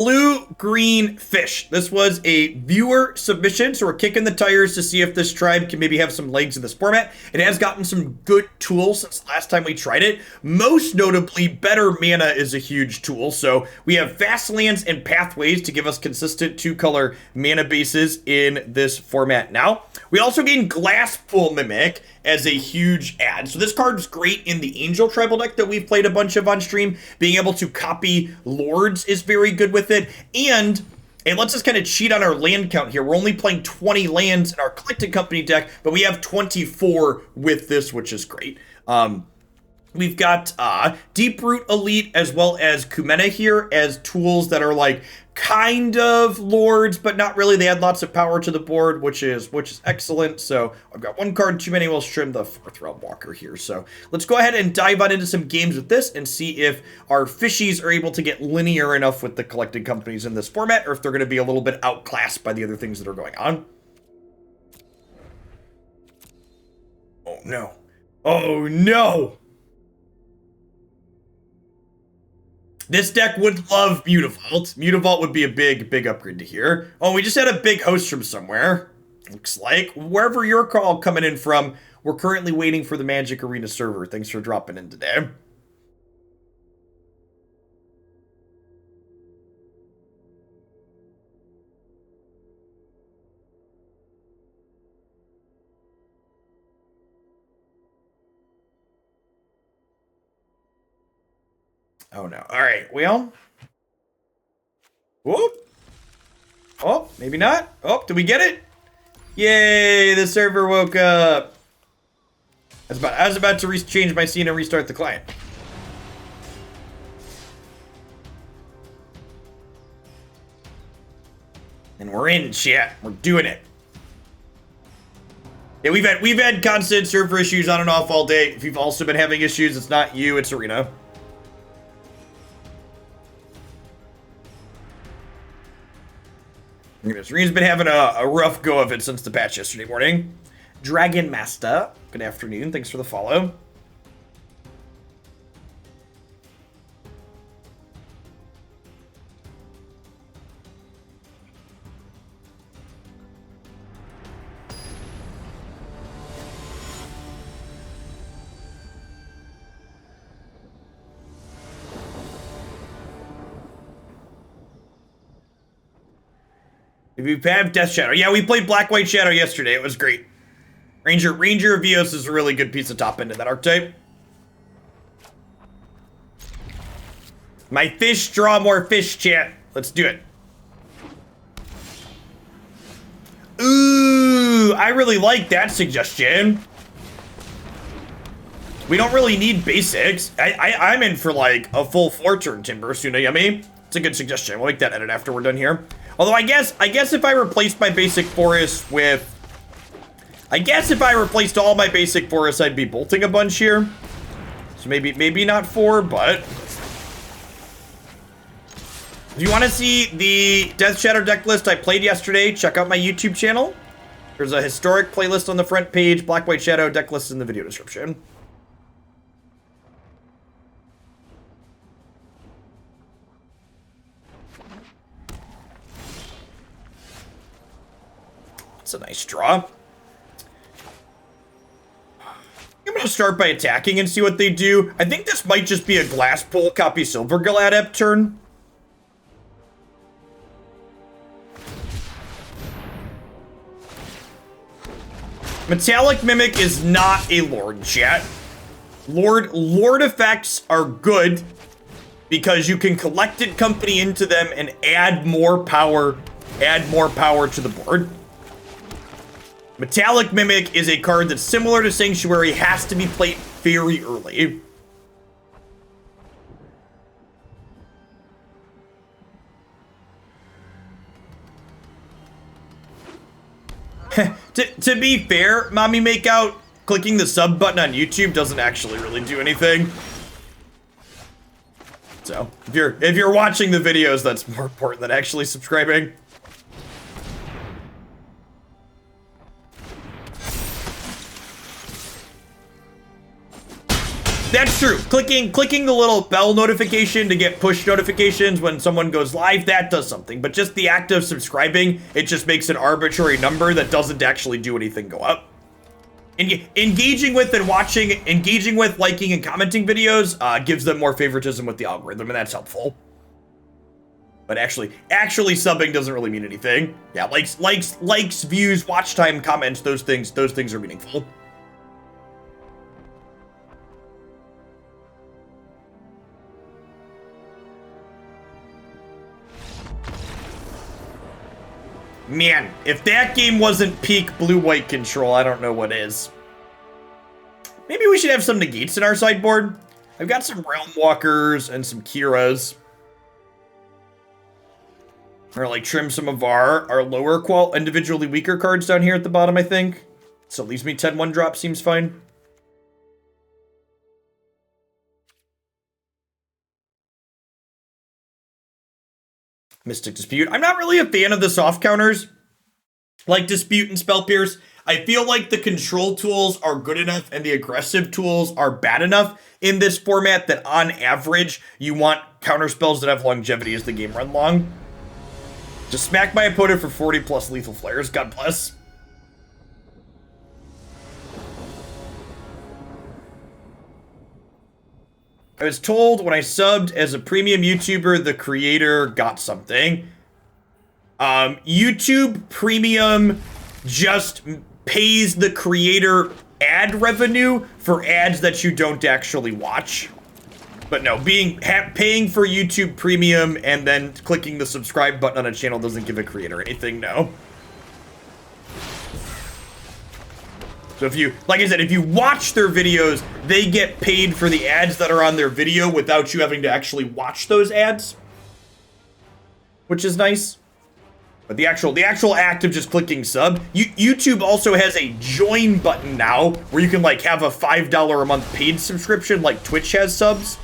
Blue-green fish. This was a viewer submission, so we're kicking the tires to see if this tribe can maybe have some legs in this format. It has gotten some good tools since last time we tried it. Most notably, better mana is a huge tool. So we have fast lands and pathways to give us consistent 2-color mana bases in this format now. We also gain Glasspool Mimic as a huge add. So this card is great in the Angel tribal deck that we've played a bunch of on stream. Being able to copy Lords is very good with it. And it lets us kind of cheat on our land count here. We're only playing 20 lands in our Collected Company deck, but we have 24 with this, which is great. We've got Deeproot Elite as well as Kumena here as tools that are like kind of lords, but not really. They add lots of power to the board, which is excellent. So I've got one card too many. We'll trim the 4th Realmwalker here. So let's go ahead and dive on into some games with this and see if our fishies are able to get linear enough with the Collected Companies in this format, or if they're going to be a little bit outclassed by the other things that are going on. Oh no. Oh no. This deck would love Mutavault. Mutavault would be a big upgrade to here. Oh, we just had a big host from somewhere. Looks like. Wherever you're all coming in from, we're currently waiting for the Magic Arena server. Thanks for dropping in today. Oh no. All right, well. Whoop. Oh, maybe not. Oh, did we get it? Yay, the server woke up. I was about to change my scene and restart the client. And we're in, chat. We're doing it. Yeah, we've had constant server issues on and off all day. If you've also been having issues, it's not you, it's Arena. Arena's been having a rough go of it since the patch yesterday morning. Dragon Master, good afternoon. Thanks for the follow. We've had Death Shadow. Yeah, we played Black White Shadow yesterday. It was great. Ranger of Eos is a really good piece of top end in that archetype. My fish draw more fish, chat. Let's do it. Ooh, I really like that suggestion. We don't really need basics. I'm in for like a full 4 Turntimber, Yummy. It's a good suggestion. We'll make that edit after we're done here. Although I guess if I replaced my basic forest with... I guess if I replaced all my basic forests, I'd be bolting a bunch here. So maybe not 4, but... If you want to see the Death Shadow deck list I played yesterday, check out my YouTube channel. There's a historic playlist on the front page. Black White Shadow deck list in the video description. That's a nice draw. I'm going to start by attacking and see what they do. I think this might just be a Glasspool copy Silvergill Adept turn. Metallic Mimic is not a Lord, chat. Lord effects are good because you can Collected Company into them and add more power to the board. Metallic Mimic is a card that's similar to Sanctuary, has to be played very early. To be fair, Mommy Makeout, clicking the sub button on YouTube doesn't actually really do anything. So, if you're watching the videos, that's more important than actually subscribing. That's true. Clicking the little bell notification to get push notifications when someone goes live, that does something. But just the act of subscribing, it just makes an arbitrary number that doesn't actually do anything go up. Engaging with and watching, engaging with, liking, and commenting videos gives them more favoritism with the algorithm, and that's helpful. But actually subbing doesn't really mean anything. Yeah, likes, views, watch time, comments, those things are meaningful. Man, if that game wasn't peak blue-white control, I don't know what is. Maybe we should have some negates in our sideboard. I've got some Realmwalkers and some Kiras. Or like trim some of our lower individually weaker cards down here at the bottom, I think. So it leaves me 10 1-drop, seems fine. Mystic Dispute. I'm not really a fan of the soft counters, like Dispute and Spell Pierce. I feel like the control tools are good enough and the aggressive tools are bad enough in this format that on average, you want counter spells that have longevity as the game run long. Just smack my opponent for 40 plus lethal flares. God bless. I was told when I subbed as a premium YouTuber, the creator got something. YouTube Premium just pays the creator ad revenue for ads that you don't actually watch. But no, paying for YouTube Premium and then clicking the subscribe button on a channel doesn't give a creator anything, no. So if you, like I said, if you watch their videos, they get paid for the ads that are on their video without you having to actually watch those ads, which is nice. But the actual act of just clicking sub, YouTube also has a join button now where you can like have a $5 a month paid subscription like Twitch has subs.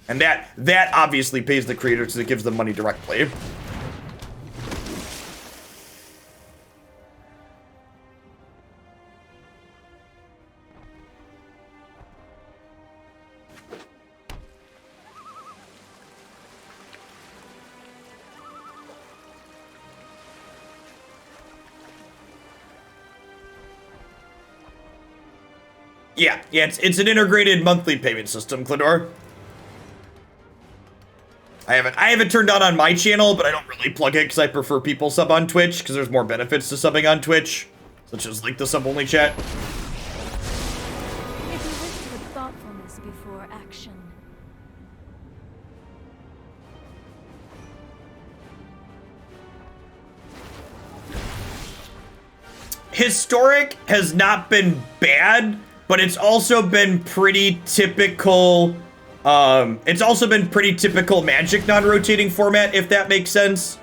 And that obviously pays the creators because it gives them money directly. Yeah, it's an integrated monthly payment system, Clador. I haven't turned on my channel, but I don't really plug it because I prefer people sub on Twitch because there's more benefits to subbing on Twitch, such as like the sub only chat. If you wish with thoughtfulness before action. Historic has not been bad, but it's also been pretty typical. It's also been pretty typical Magic non-rotating format, if that makes sense.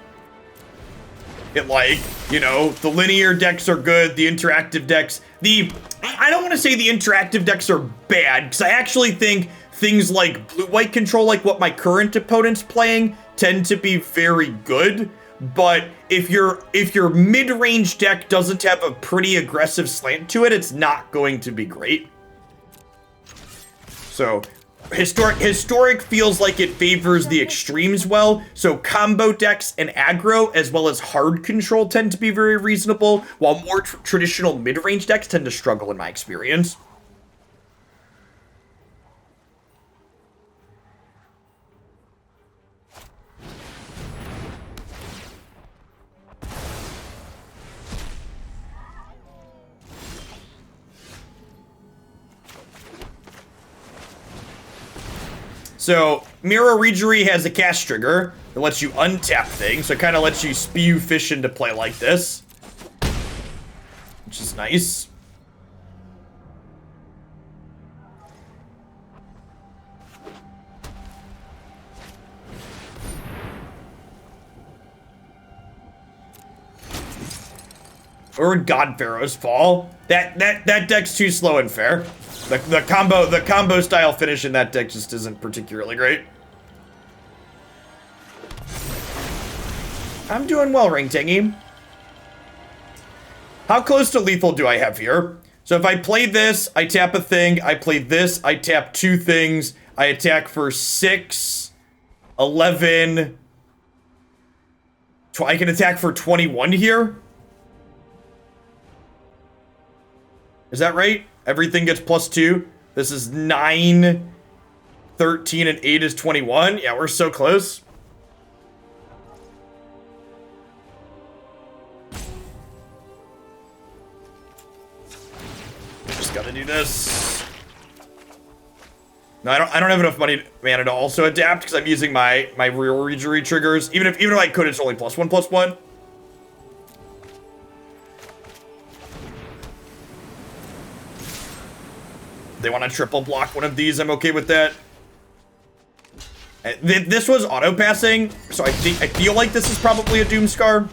It like, you know, the linear decks are good, the interactive decks, I don't want to say the interactive decks are bad, because I actually think things like blue-white control, like what my current opponent's playing, tend to be very good. But if your mid-range deck doesn't have a pretty aggressive slant to it, it's not going to be great. So Historic feels like it favors the extremes well, so combo decks and aggro as well as hard control tend to be very reasonable, while more traditional mid-range decks tend to struggle in my experience. So, Merrow Reejerey has a cast trigger that lets you untap things, so it kind of lets you spew fish into play like this, which is nice. Or God Pharaoh's Fall. That deck's too slow and fair. The combo style finish in that deck just isn't particularly great. I'm doing well, Ring Tingy. How close to lethal do I have here? So if I play this, I tap a thing. I play this, I tap 2 things. I attack for 6, 11. I can attack for 21 here. Is that right? Everything gets +2. This is 9, 13, and 8 is 21. Yeah, we're so close. Just gotta do this. No, I don't have enough mana to also adapt because I'm using my Merrow Reejerey triggers. Even if I could, it's only +1/+1. They want to triple block one of these, I'm okay with that. This was auto passing, so I feel like this is probably a Doomscar.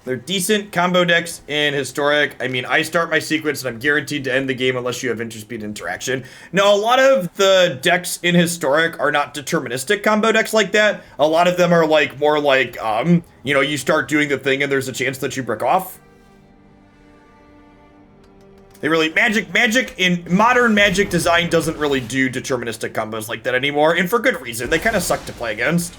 They're decent combo decks in Historic. I mean, I start my sequence and I'm guaranteed to end the game unless you have interspeed interaction. No, a lot of the decks in Historic are not deterministic combo decks like that. A lot of them are like more like, you know, you start doing the thing and there's a chance that you break off. They really, Magic in modern Magic design doesn't really do deterministic combos like that anymore, and for good reason. They kind of suck to play against.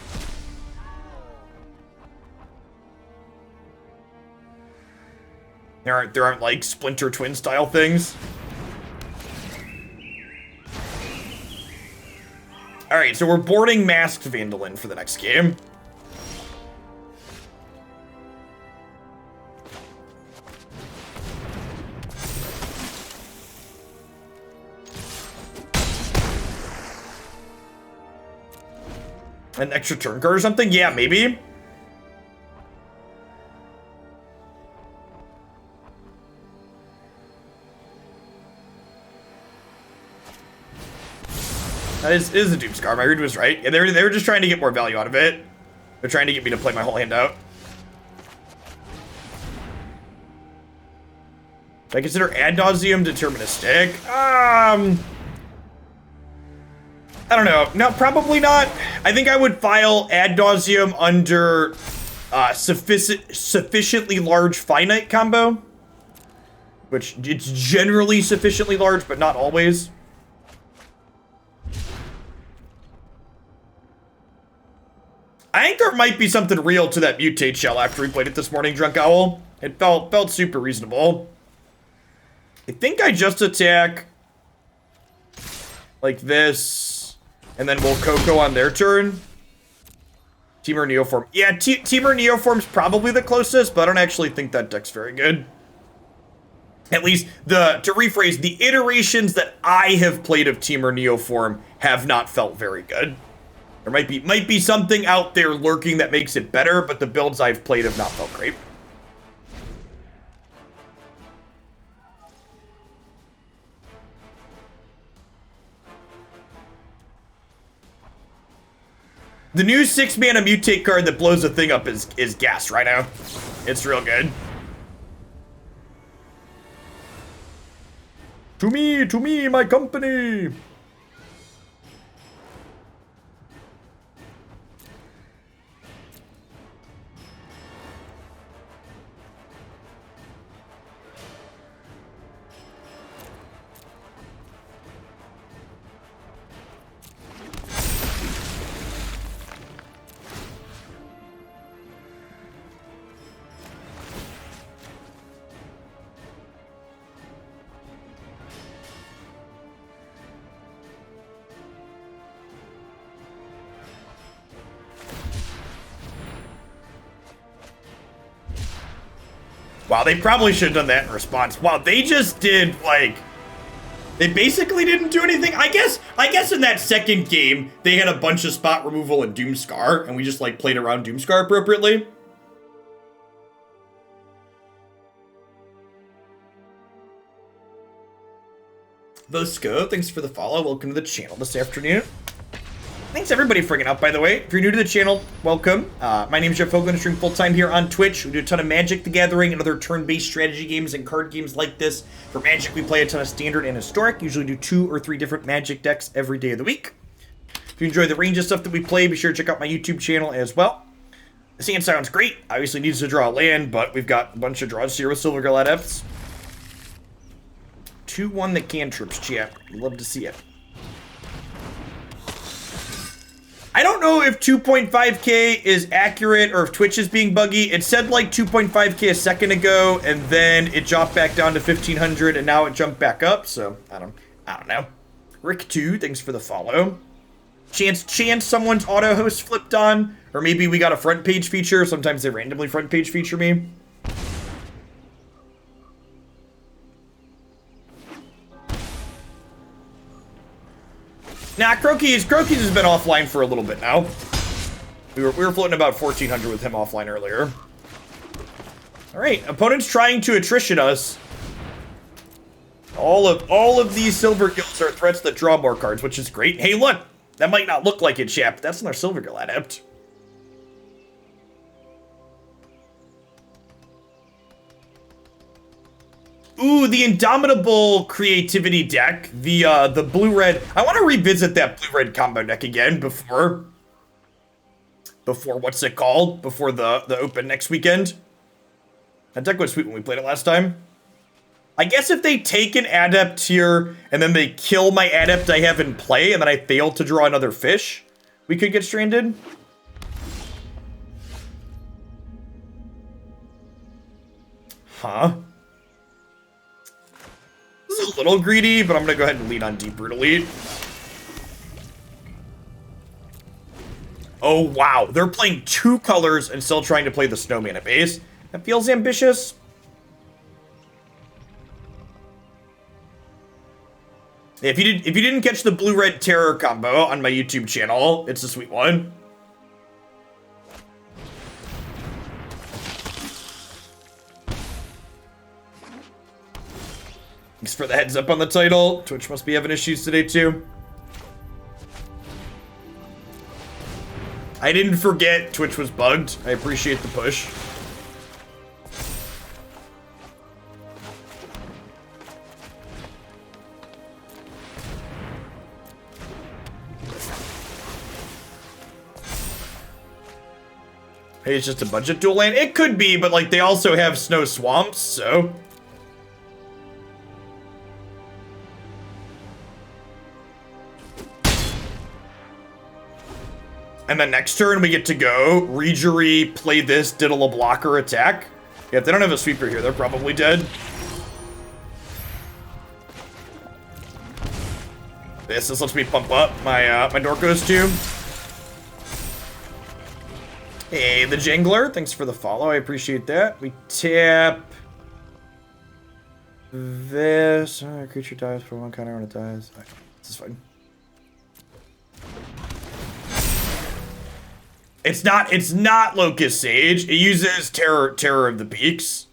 There aren't like Splinter Twin style things. All right, so we're boarding Masked Vandal in for the next game. An extra turn card or something? Yeah, maybe. That is a Doomscar. My read was right. Yeah, they were just trying to get more value out of it. They're trying to get me to play my whole hand out. Do I consider Ad Nauseam deterministic? I don't know. No, probably not. I think I would file Ad Nauseam under sufficiently large finite combo, which it's generally sufficiently large, but not always. I think there might be something real to that Mutate Shell after we played it this morning, Drunk Owl. It felt super reasonable. I think I just attack like this, and then we'll Coco on their turn. Temur Neoform. Yeah, Temur Neoform's probably the closest, but I don't actually think that deck's very good. At least, to rephrase, the iterations that I have played of Temur Neoform have not felt very good. There might be something out there lurking that makes it better, but the builds I've played have not felt great. The new 6-mana Mutate card that blows the thing up is Gas Rhino. It's real good. To me, my company. Wow, they probably should have done that in response. Wow, they just did, like, they basically didn't do anything. I guess in that second game, they had a bunch of spot removal and Doomscar, and we just, like, played around Doomscar appropriately. Vosco, thanks for the follow. Welcome to the channel this afternoon. Thanks everybody for hanging out, by the way. If you're new to the channel, welcome. My name is Jeff Hogan. I stream full-time here on Twitch. We do a ton of Magic the Gathering and other turn-based strategy games and card games like this. For Magic, we play a ton of Standard and Historic. Usually do 2 or 3 different Magic decks every day of the week. If you enjoy the range of stuff that we play, be sure to check out my YouTube channel as well. Sand sounds great. Obviously needs to draw a land, but we've got a bunch of draws here with Silvergill Adepts. 2-1 that cantrips, chat. Love to see it. I don't know if 2.5k is accurate or if Twitch is being buggy. It said like 2.5k a second ago, and then it dropped back down to 1500, and now it jumped back up. So I don't know. Rick2, thanks for the follow. Chance someone's auto host flipped on, or maybe we got a front page feature. Sometimes they randomly front page feature me. Nah, Croaky's has been offline for a little bit now. We were floating about 1400 with him offline earlier. All right, opponent's trying to attrition us. All of these Silvergills are threats that draw more cards, which is great. Hey, look, that might not look like it, chap. That's another Silvergill Adept. Ooh, the Indomitable Creativity deck, the blue-red. I want to revisit that blue-red combo deck again before what's it called? Before the open next weekend. That deck was sweet when we played it last time. I guess if they take an Adept here and then they kill my Adept I have in play and then I fail to draw another fish, we could get stranded. Huh? This is a little greedy, but I'm going to go ahead and lead on Deeproot Elite. Oh, wow. They're playing 2 colors and still trying to play the Snowman at base. That feels ambitious. If you didn't catch the blue-red terror combo on my YouTube channel, it's a sweet one. Thanks for the heads up on the title. Twitch must be having issues today too. I didn't forget Twitch was bugged. I appreciate the push. Hey, it's just a budget dual land? It could be, but like they also have snow swamps, so. And then next turn we get to go Reejerey, play this, diddle a blocker, attack. Yeah, if they don't have a sweeper here, they're probably dead. This lets me pump up my my Dorkos too. Hey, the Jangler, thanks for the follow. I appreciate that. We tap this. Creature dies for 1 counter when it dies. Okay, this is fine. It's not Locust Sage. It uses Terror of the Peaks.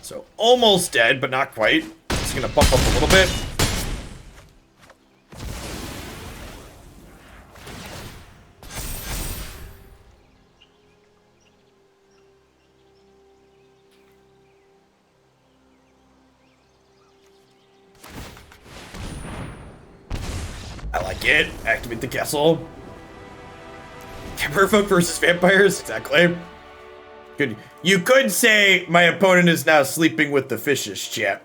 So almost dead, but not quite. It's gonna bump up a little bit. I like it. Activate the castle. Merfolk versus vampires. Exactly. Good. You could say my opponent is now sleeping with the fishes, chat.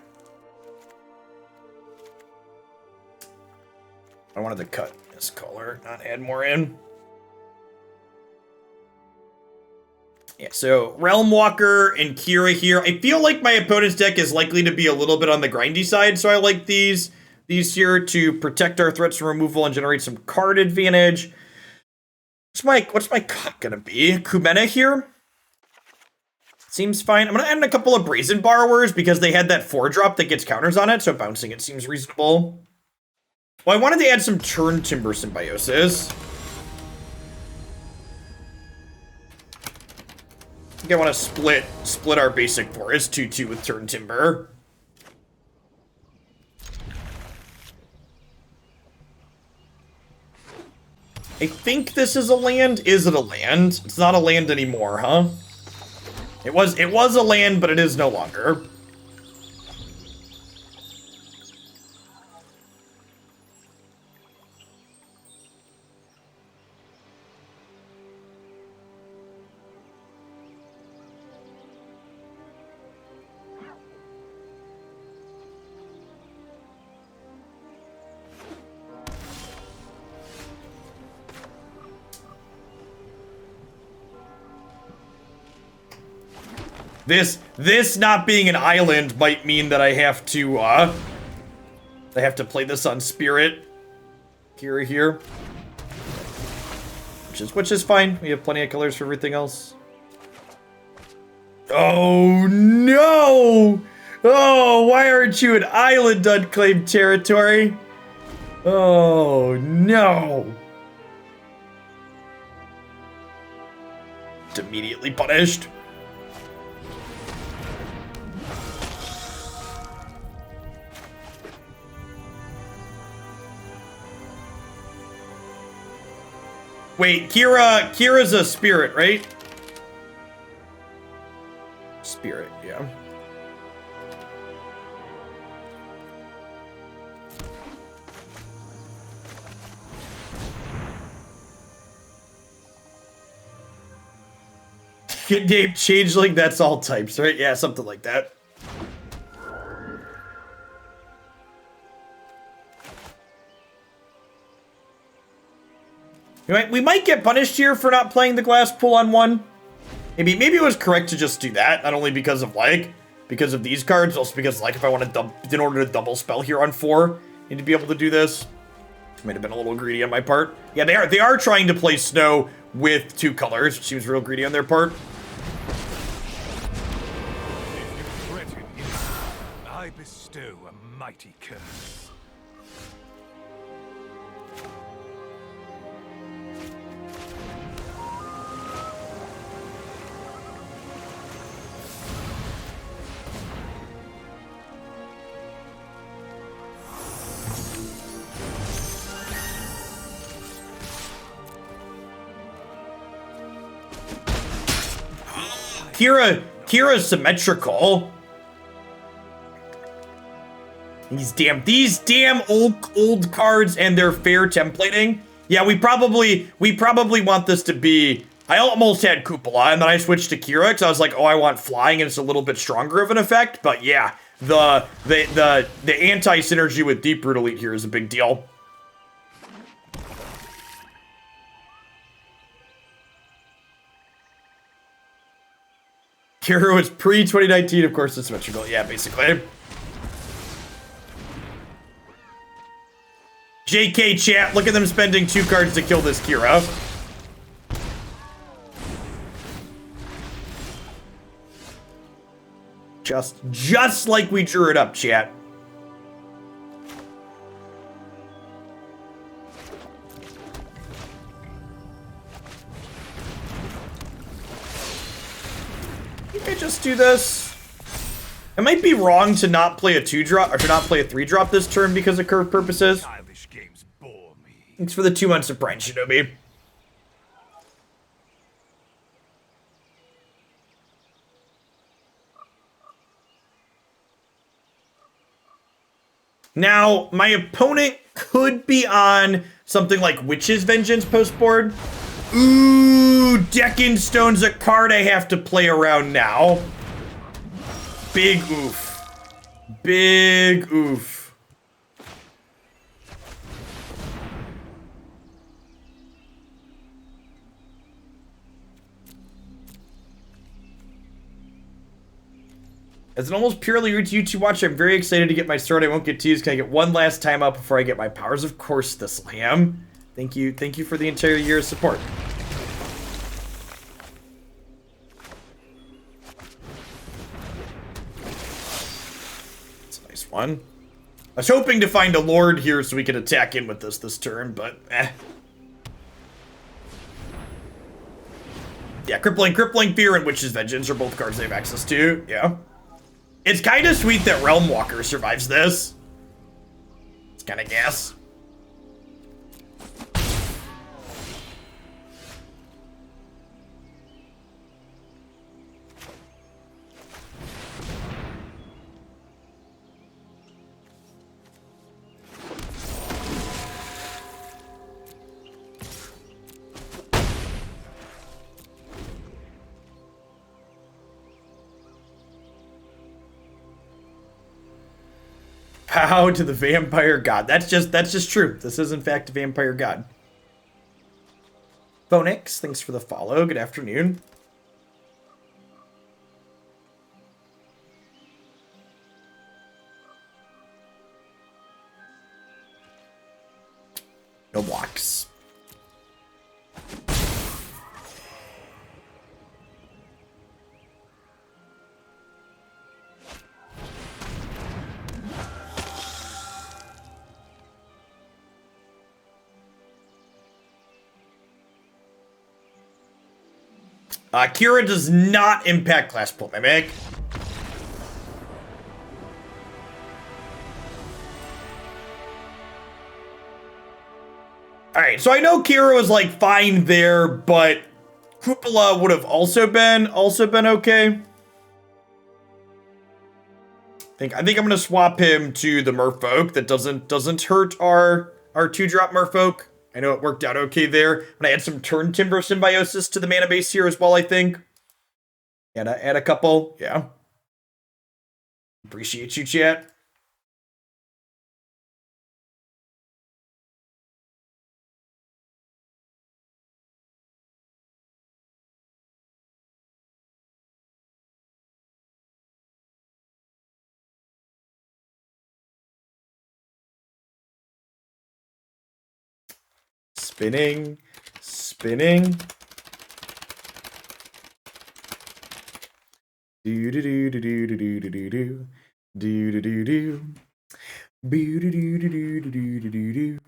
I wanted to cut this color, not add more in. Yeah, so Realmwalker and Kira here. I feel like my opponent's deck is likely to be a little bit on the grindy side, so I like these here to protect our threats from removal and generate some card advantage. What's my cut gonna be? Kumena here? Seems fine. I'm gonna add in a couple of Brazen Borrowers because they had that 4-drop that gets counters on it, so bouncing it seems reasonable. Well, I wanted to add some Turntimber Symbiosis. I think I want to split our basic forest 2-2 with Turntimber. I think this is a land. Is it a land? It's not a land anymore, huh? It was a land, but it is no longer. This not being an island might mean that I have to play this on Spirit. Kira here. Which is fine. We have plenty of colors for everything else. Oh no! Oh, why aren't you an island, Unclaimed Territory? Oh no! It's immediately punished. Wait, Kira's a spirit, right? Spirit, yeah. Name changeling, that's all types, right? Yeah, something like that. We might get punished here for not playing the Glasspool on 1. Maybe it was correct to just do that, not only because of these cards, also because if I want to in order to double spell here on 4, need to be able to do this. Might have been a little greedy on my part. Yeah, they are trying to play snow with 2 colors, which seems real greedy on their part. I bestow a mighty curse. Kira's symmetrical. These damn old cards and their fair templating. Yeah, we probably want this to be. I almost had Kopala, and then I switched to Kira because I was like, oh, I want flying, and it's a little bit stronger of an effect. But yeah, the anti-synergy with Deeproot Elite here is a big deal. Kira was pre-2019, of course, it's symmetrical. Yeah, basically. JK chat, look at them spending 2 cards to kill this Kira. Just like we drew it up, chat. I just do this. I might be wrong to not play a 2-drop or to not play a 3-drop this turn because of curve purposes. Childish games bore me. Thanks for the 2 months of Prime, Shinobi. Now, my opponent could be on something like Witch's Vengeance postboard. Ooh, Deccan Stone's a card I have to play around now. Big oof. Big oof. As an almost purely YouTube watcher, I'm very excited to get my sword. I won't get teased. Can I get one last time out before I get my powers? Of course, this I am. Thank you for the entire year of support. It's a nice one. I was hoping to find a Lord here so we could attack in with this turn, but Yeah, Crippling Fear and Witch's Vengeance are both cards they have access to, yeah. It's kind of sweet that Realmwalker survives this. It's kind of gas. Bow to the vampire god. That's just true. This is in fact a vampire god. Phonix, thanks for the follow. Good afternoon. the blocks. Kira does not impact Glasspool Mimic. Alright, so I know Kira was like fine there, but Kopala would have also been okay. I think I'm gonna swap him to the Merfolk. That doesn't hurt our 2-drop Merfolk. I know it worked out okay there. And I add some Turntimber Symbiosis to the mana base here as well, I think. And I add a couple, yeah. Appreciate you, chat. Spinning. Do do do do do do do do do do do do do do. Boo do do do do do do do do.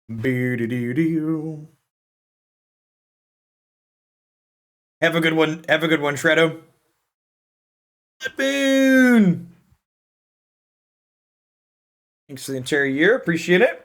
Boo do do do. Have a good one, Shreddo. Boon. Thanks for the entire year. Appreciate it.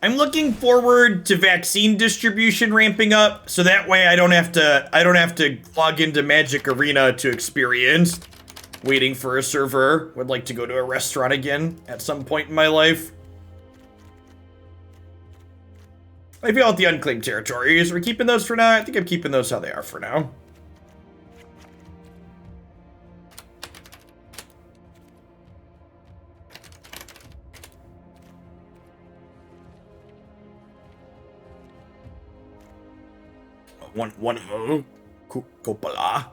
I'm looking forward to vaccine distribution ramping up, so that way I don't have to log into Magic Arena to experience waiting for a server. Would like to go to a restaurant again at some point in my life. I feel out the Unclaimed Territories. We're keeping those for now. I think I'm keeping those how they are for now. One ho, Kopala.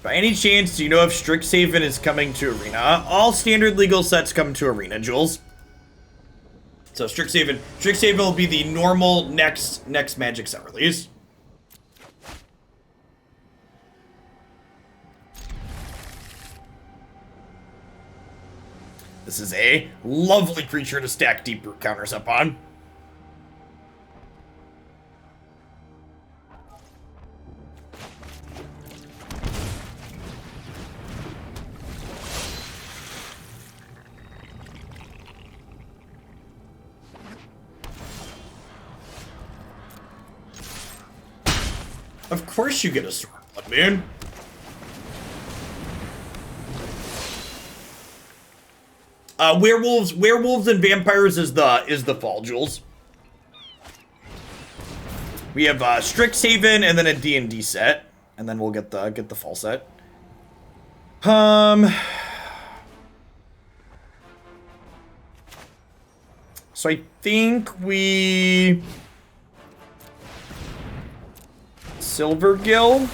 By any chance, do you know if Strixhaven is coming to Arena? All standard legal sets come to Arena, Jules. So Strixhaven will be the normal next Magic set release. This is a lovely creature to stack Deeproot counters up on. Of course you get a Stormblood, man. Werewolves and vampires is the fall, Jules. We have Strixhaven and then a D&D set, and then we'll get the fall set. So I think we Silvergill.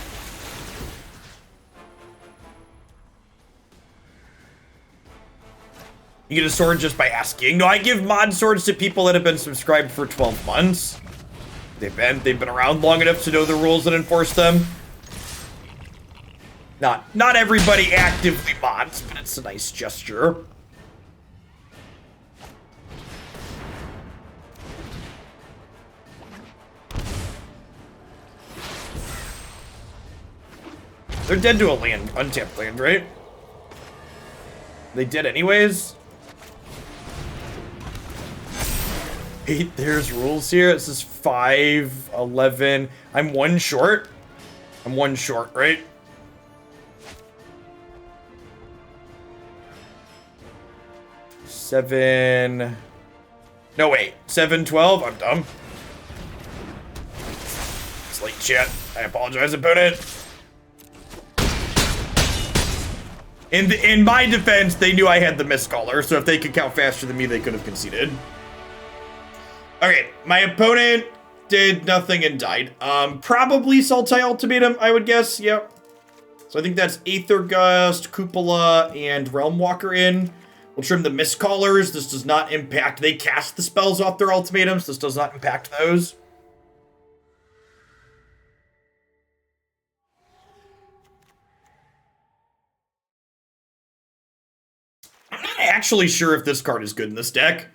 You get a sword just by asking. No, I give mod swords to people that have been subscribed for 12 months. They've been around long enough to know the rules and enforce them. Not everybody actively mods, but it's a nice gesture. They're dead to a land, untapped land, right? They did anyways. There's rules here. This is 5, 11. I'm one short. I'm one short, right? 7... No, wait. 7, 12? I'm dumb. It's late chat. I apologize, opponent. In my defense, they knew I had the Mistcaller, so if they could count faster than me, they could have conceded. Okay, my opponent did nothing and died. Probably Sultai Ultimatum, I would guess. Yep. So I think that's Aether Gust, Kopala, and Realmwalker in. We'll trim the Mistcallers. This does not impact. They cast the spells off their ultimatums. This does not impact those. I'm not actually sure if this card is good in this deck.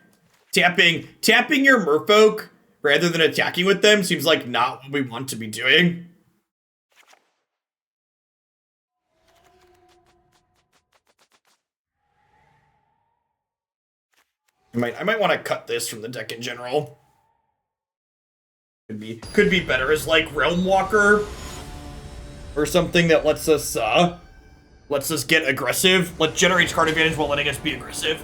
Tapping your Merfolk rather than attacking with them seems like not what we want to be doing. I might want to cut this from the deck in general. Could be better as like Realmwalker or something that lets us get aggressive. Generates card advantage while letting us be aggressive.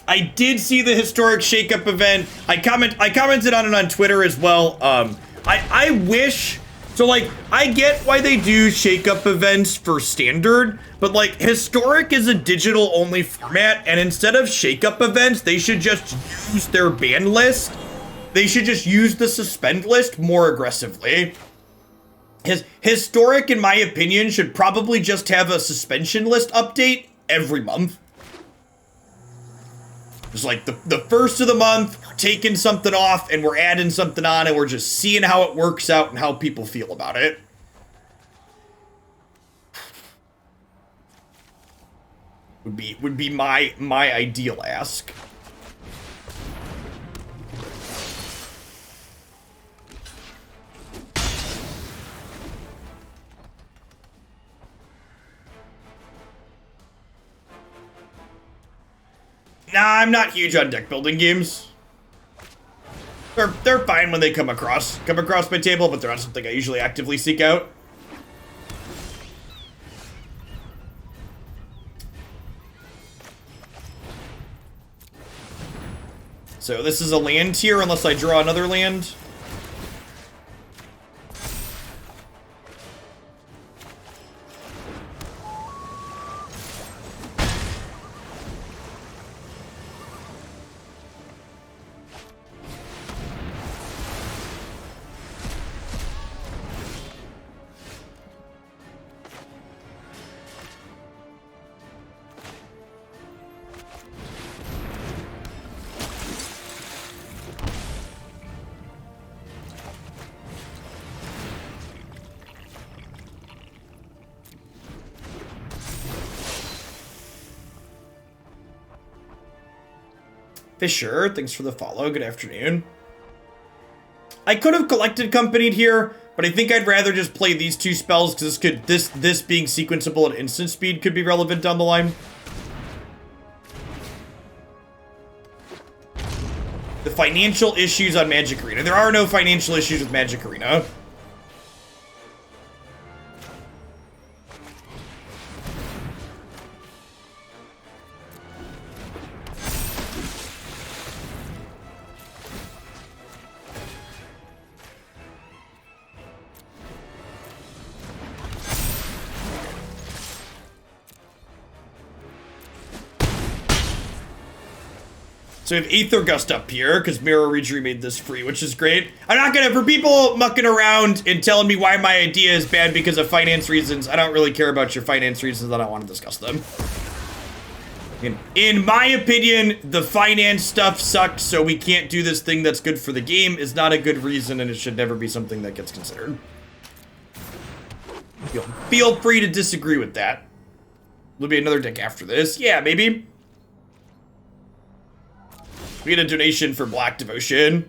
I did see the historic shakeup event. I commented on it on Twitter as well. I wish. So, like, I get why they do shake-up events for Standard, but, like, Historic is a digital-only format, and instead of shake-up events, they should just use their ban list. They should just use the suspend list more aggressively. Historic, in my opinion, should probably just have a suspension list update every month. It's like the first of the month, we're taking something off and we're adding something on and we're just seeing how it works out and how people feel about it. Would be my ideal ask. Nah, I'm not huge on deck building games. They're fine when they come across my table, but they're not something I usually actively seek out. So this is a land here unless I draw another land. Fisher, thanks for the follow. Good afternoon. I could have collected Companied here, but I think I'd rather just play these two spells because this being sequenceable at instant speed could be relevant down the line. The financial issues on Magic Arena. There are no financial issues with Magic Arena. So we have Aether Gust up here, because Merrow Reejerey made this free, which is great. I'm not gonna, for people mucking around and telling me why my idea is bad because of finance reasons, I don't really care about your finance reasons, I don't want to discuss them. In my opinion, the finance stuff sucks, so we can't do this thing that's good for the game is not a good reason, and it should never be something that gets considered. Feel free to disagree with that. There'll be another deck after this. Yeah, maybe. We get a donation for Black Devotion.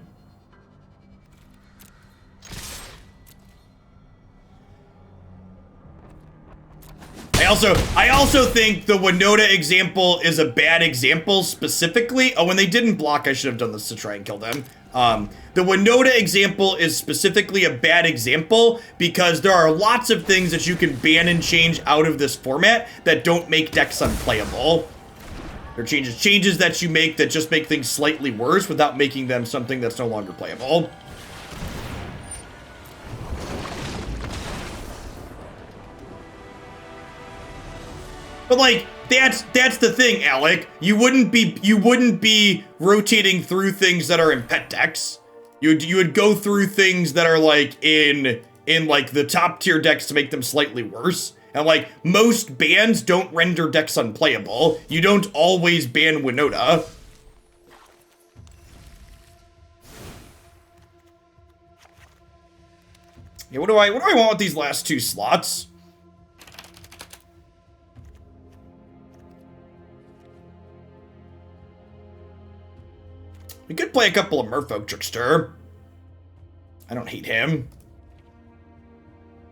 I also think the Winota example is a bad example specifically. Oh, when they didn't block, I should have done this to try and kill them. The Winota example is specifically a bad example because there are lots of things that you can ban and change out of this format that don't make decks unplayable. There are changes that you make that just make things slightly worse without making them something that's no longer playable. But like, that's the thing, Alec. You wouldn't be rotating through things that are in pet decks. You would go through things that are like in like the top tier decks to make them slightly worse. And like most bans don't render decks unplayable. You don't always ban Winota. Yeah, what do I want with these last 2 slots? We could play a couple of Merfolk Trickster. I don't hate him.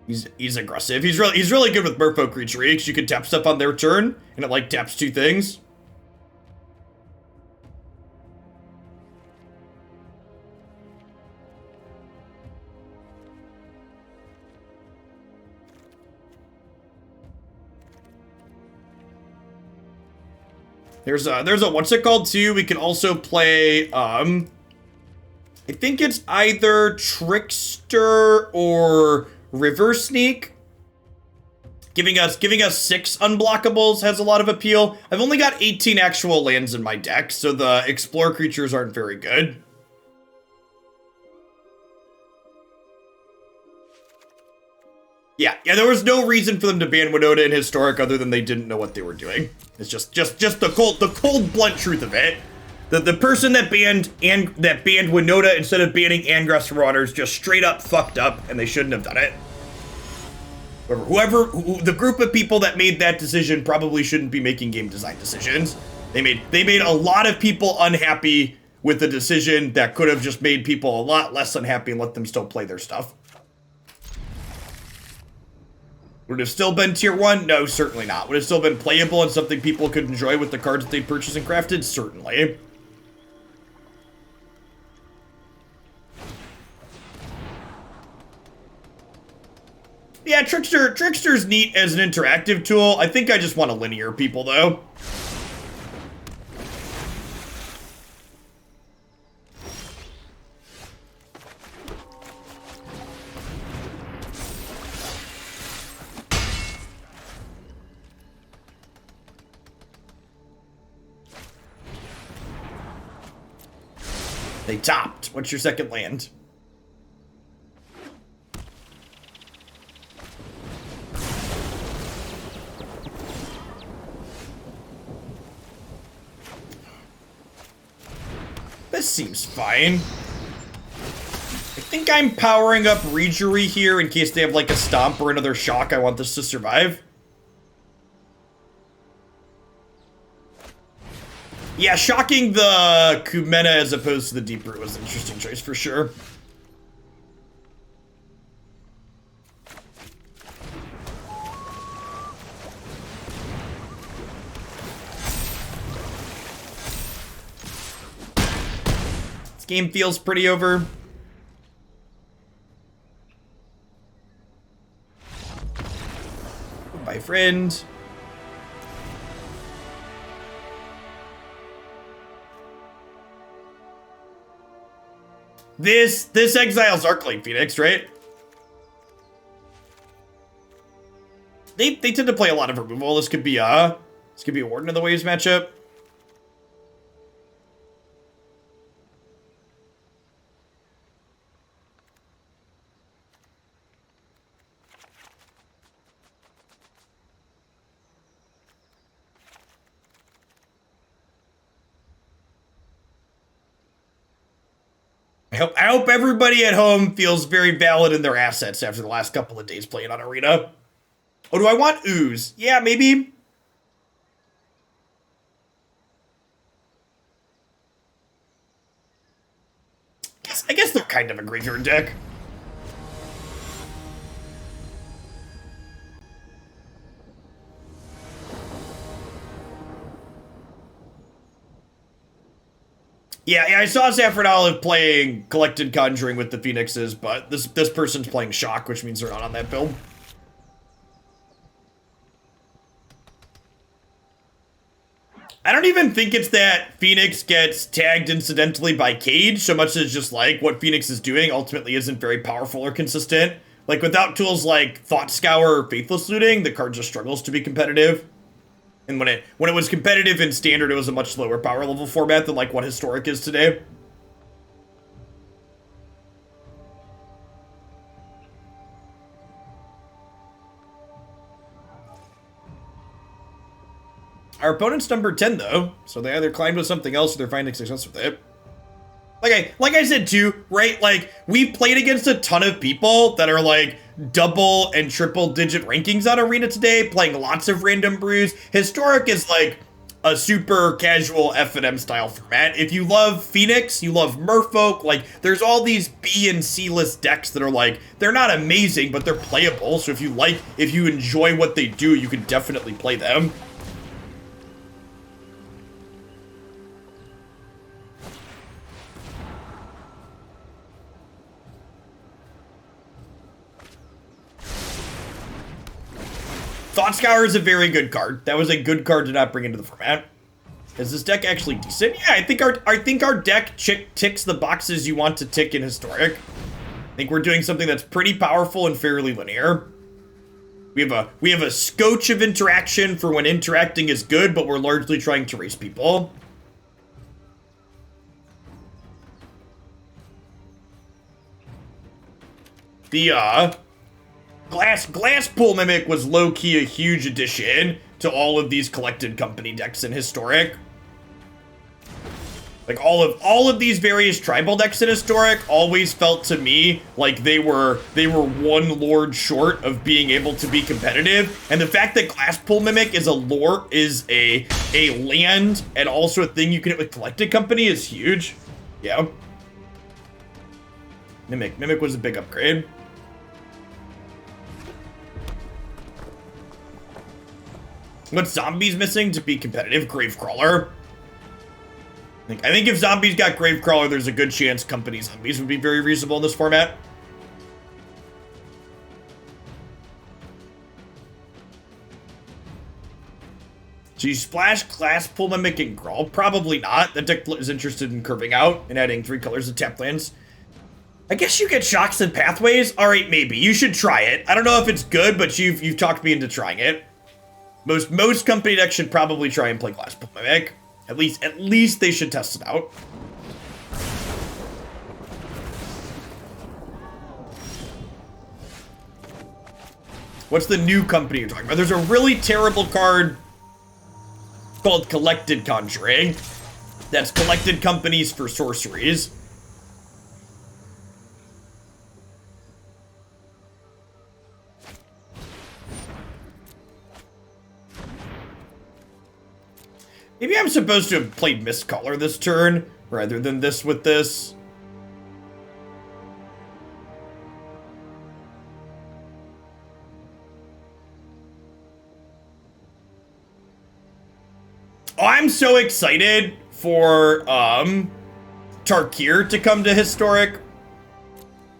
He's aggressive. He's really good with Merfolk Reejerey because you can tap stuff on their turn and it like taps 2 things. There's a what's it called too? We can also play I think it's either Trickster or River Sneak. Giving us 6 unblockables has a lot of appeal. I've only got 18 actual lands in my deck, so the explore creatures aren't very good. Yeah, there was no reason for them to ban Winota in Historic other than they didn't know what they were doing. It's just the cold blunt truth of it. The person that banned Winota instead of banning Angrass Marauders just straight up fucked up, and they shouldn't have done it. The group of people that made that decision probably shouldn't be making game design decisions. They made a lot of people unhappy with the decision that could have just made people a lot less unhappy and let them still play their stuff. Would it have still been tier 1? No, certainly not. Would it have still been playable and something people could enjoy with the cards that they purchased and crafted? Certainly. Yeah, Trickster's neat as an interactive tool. I think I just want to linear people, though. They topped. What's your second land? This seems fine. I think I'm powering up Reejerey here in case they have like a stomp or another shock. I want this to survive. Yeah, shocking the Kumena as opposed to the Deeproot was an interesting choice for sure. This game feels pretty over. Goodbye, friend. This exiles Unclaimed Phoenix, right? They tend to play a lot of removal. This could be a Warden of the Waves matchup. I hope everybody at home feels very valid in their assets after the last couple of days playing on Arena. Oh, do I want Ooze? Yeah, maybe. I guess they're kind of a graveyard deck. Yeah, I saw Saffron Olive playing Collected Conjuring with the Phoenixes, but this person's playing Shock, which means they're not on that build. I don't even think it's that Phoenix gets tagged incidentally by Cage, so much as just like what Phoenix is doing ultimately isn't very powerful or consistent. Like without tools like Thought Scour or Faithless Looting, the card just struggles to be competitive. And when it was competitive in Standard, it was a much lower power level format than like what Historic is today. Our opponent's number 10 though, so they either climbed with something else or they're finding success with it. Like I said too, right? Like we've played against a ton of people that are like double and triple digit rankings on Arena today, playing lots of random brews. Historic is like a super casual F&M style format. If you love Phoenix, you love Merfolk, like there's all these B and C list decks that are like, they're not amazing, but they're playable. So if you enjoy what they do, you can definitely play them. Thought Scour is a very good card. That was a good card to not bring into the format. Is this deck actually decent? Yeah, I think our deck ticks the boxes you want to tick in Historic. I think we're doing something that's pretty powerful and fairly linear. We have a scotch of interaction for when interacting is good, but we're largely trying to race people. The Glasspool Mimic was low-key a huge addition to all of these collected company decks in Historic. Like all of these various tribal decks in Historic always felt to me like they were one lord short of being able to be competitive. And the fact that Glasspool Mimic is a land and also a thing you can hit with collected company is huge. Yeah. Mimic was a big upgrade. What Zombies missing to be competitive? Gravecrawler. I think if Zombies got Gravecrawler, there's a good chance company Zombies would be very reasonable in this format. So you splash Glasspool Mimic and Grawl? Probably not. The deck is interested in curving out and adding 3 colors to tap lands. I guess you get Shocks and Pathways? Alright, maybe. You should try it. I don't know if it's good, but you've talked me into trying it. Most company decks should probably try and play Glasspool Mimic. At least they should test it out. What's the new company you're talking about? There's a really terrible card called Collected Conjuring. That's collected companies for sorceries. Maybe I'm supposed to have played Mistcaller this turn, rather than this with this. Oh, I'm so excited for, Tarkir to come to Historic.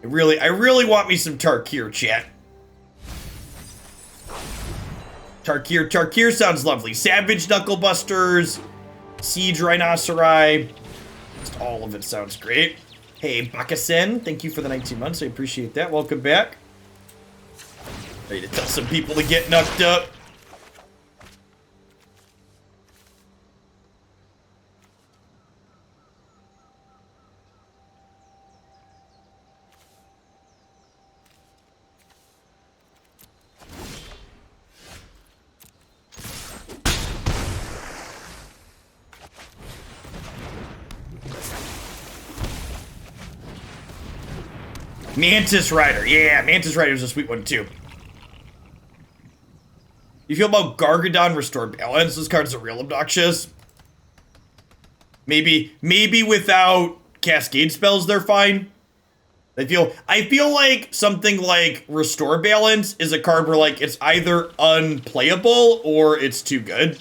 I really want me some Tarkir, chat. Tarkir sounds lovely. Savage Knucklebusters, Siege Rhinoceri, just all of it sounds great. Hey, Bakasen, thank you for the 19 months. I appreciate that. Welcome back. Ready to tell some people to get knucked up. Mantis Rider. Yeah, Mantis Rider is a sweet one, too. You feel about Gargadon Restore Balance? This card's real obnoxious. Maybe without Cascade spells, they're fine. I feel like something like Restore Balance is a card where, like, it's either unplayable or it's too good.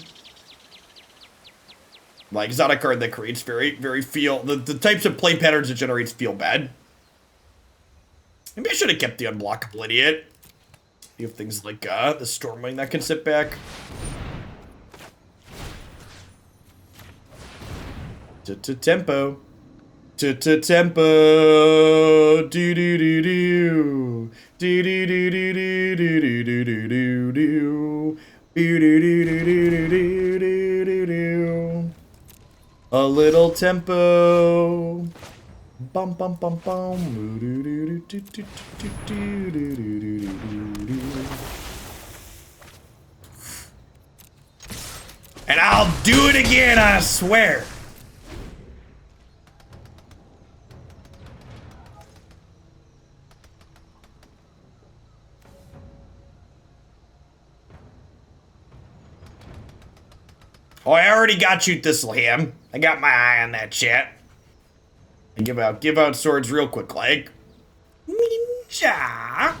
Like, it's not a card that creates very feel... The types of play patterns it generates feel bad. Maybe I should have kept the Unblockable Idiot. You have things like the Stormwing that can sit back. Tempo. Tempo. Do do do do. Do do do do do do do do do do do. Do do do do do do do do do. A little tempo. Bum bum bum bum. Do do do do do do do do do do. And I'll do it again, I swear. Oh, I already got you, Thistleham. I got my eye on that chat. And give out swords real quick, like. Ninja.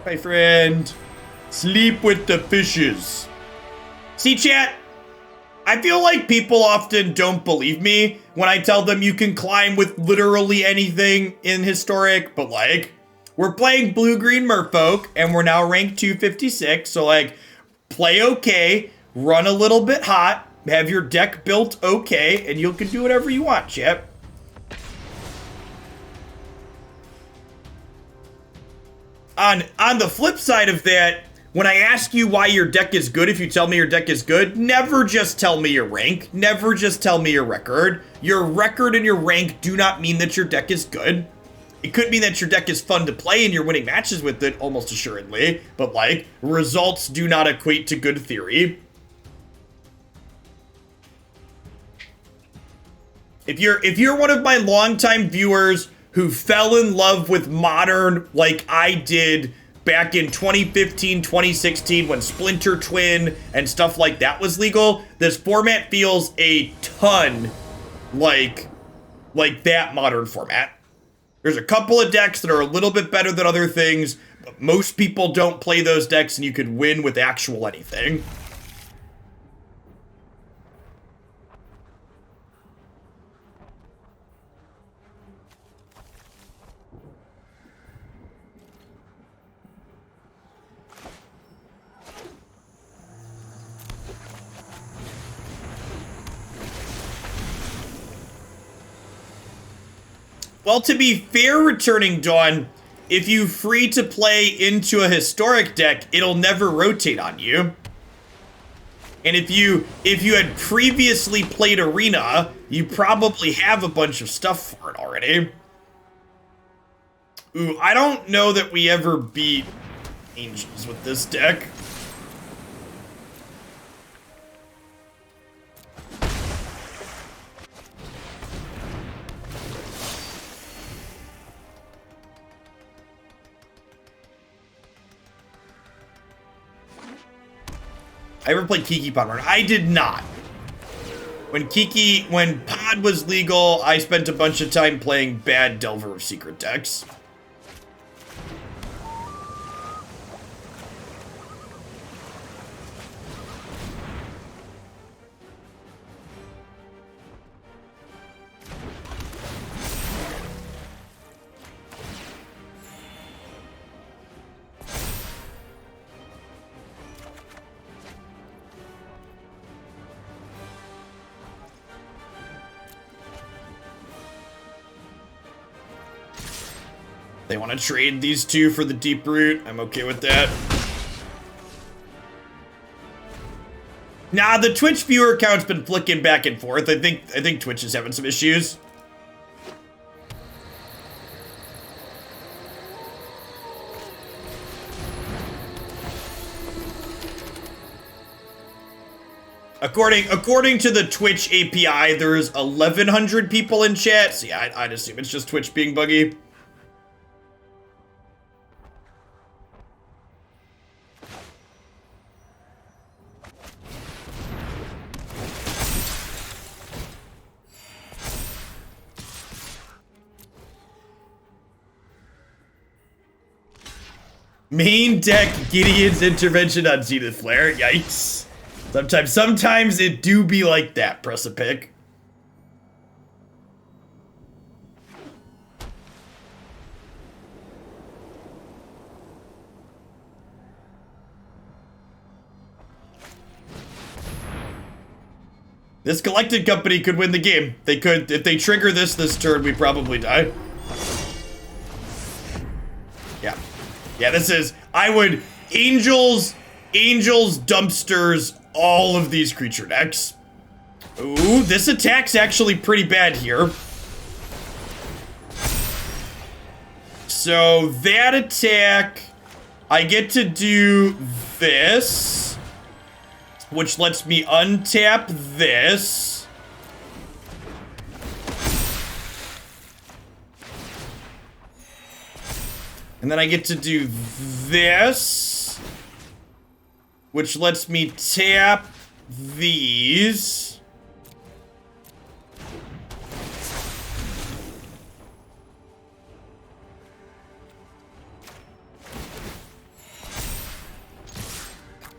My friend, sleep with the fishes. See, chat? I feel like people often don't believe me when I tell them you can climb with literally anything in Historic, but like, we're playing blue-green Merfolk, and we're now ranked 256, so like, play okay, run a little bit hot, have your deck built okay, and you can do whatever you want, chat. On the flip side of that, when I ask you why your deck is good, if you tell me your deck is good, never just tell me your rank. Never just tell me your record. Your record and your rank do not mean that your deck is good. It could mean that your deck is fun to play and you're winning matches with it, almost assuredly. But like, results do not equate to good theory. If you're one of my longtime viewers who fell in love with Modern like I did back in 2015, 2016 when Splinter Twin and stuff like that was legal, this format feels a ton like that Modern format. There's a couple of decks that are a little bit better than other things, but most people don't play those decks and you could win with actual anything. Well, to be fair, Returning Dawn, if you free to play into a Historic deck, it'll never rotate on you. And if you had previously played Arena, you probably have a bunch of stuff for it already. Ooh, I don't know that we ever beat Angels with this deck. I ever played Kiki Pod Runner? I did not. When Pod was legal, I spent a bunch of time playing bad Delver of Secret decks. They want to trade these two for the Deeproot. I'm okay with that. Nah, the Twitch viewer count's been flicking back and forth. I think Twitch is having some issues. According to the Twitch API, there's 1,100 people in chat. So yeah, I'd assume it's just Twitch being buggy. Main deck Gideon's intervention on Zenith Flare. Yikes. Sometimes it do be like that, press a pick. This Collected Company could win the game. They could, if they trigger this turn, we probably die. Yeah. Yeah, this is, I would, Angels, Dumpsters, all of these creature decks. Ooh, this attack's actually pretty bad here. So that attack, I get to do this, which lets me untap this. And then I get to do this, which lets me tap these.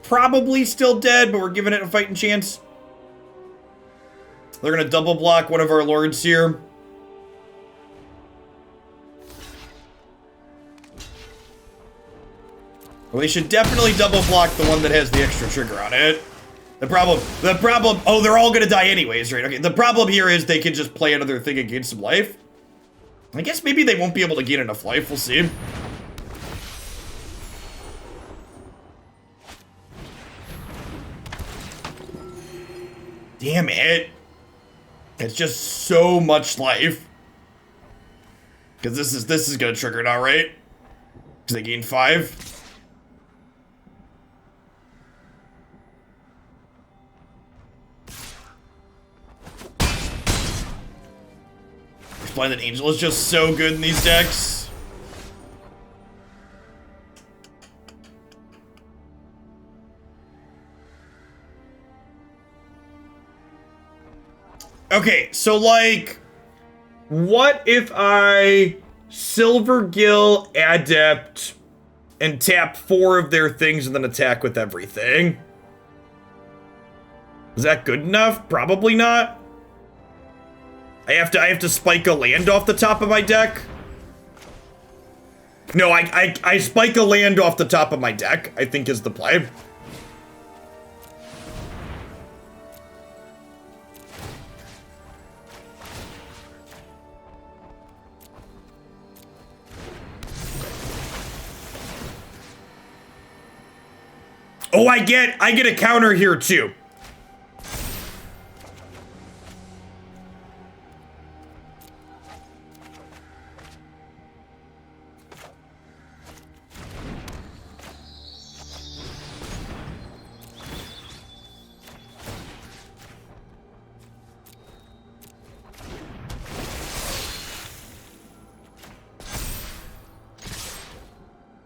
Probably still dead, but we're giving it a fighting chance. They're gonna double block one of our lords here. Well, they should definitely double block the one that has the extra trigger on it. The problem, oh, they're all gonna die anyways, right? Okay, the problem here is they can just play another thing and gain some life. I guess maybe they won't be able to gain enough life, we'll see. Damn it. It's just so much life. Because this is gonna trigger now, right? Because they gain 5. Splendid Angel is just so good in these decks. Okay, so like, what if I Silvergill Adept and tap 4 of their things and then attack with everything? Is that good enough? Probably not. I have to spike a land off the top of my deck. No, I spike a land off the top of my deck, I think is the play. Oh, I get a counter here too.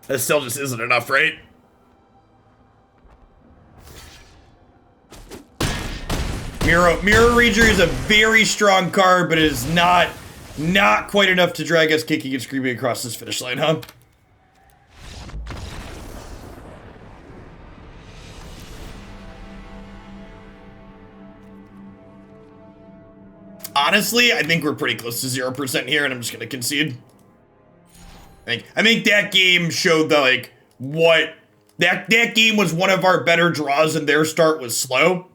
That still just isn't enough, right? Merrow Reejerey is a very strong card, but it is not quite enough to drag us kicking and screaming across this finish line, huh? Honestly, I think we're pretty close to 0% here, and I'm just gonna concede. I think that game showed the, like, what that game was one of our better draws, and their start was slow.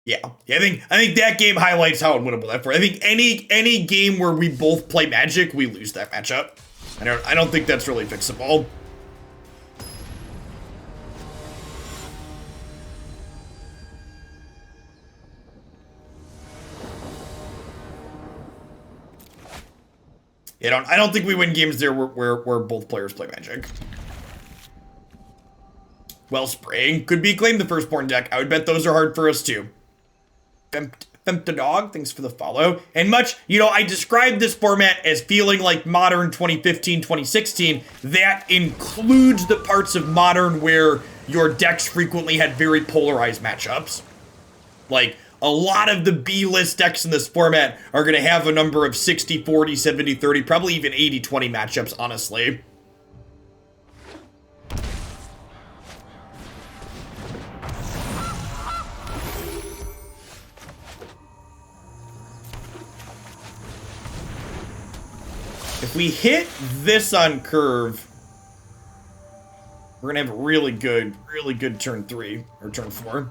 Yeah, I think that game highlights how unwinnable that for. I think any game where we both play Magic, we lose that matchup. I don't think that's really fixable. I don't think we win games there where both players play Magic. Wellspring could be claimed the Firstborn deck. I would bet those are hard for us too. Femta Dog, thanks for the follow. And much, I described this format as feeling like Modern 2015, 2016. That includes the parts of Modern where your decks frequently had very polarized matchups. Like, a lot of the B-list decks in this format are going to have a number of 60-40, 70-30, probably even 80-20 matchups, honestly. If we hit this on curve, we're gonna have a really good turn 3 or turn 4.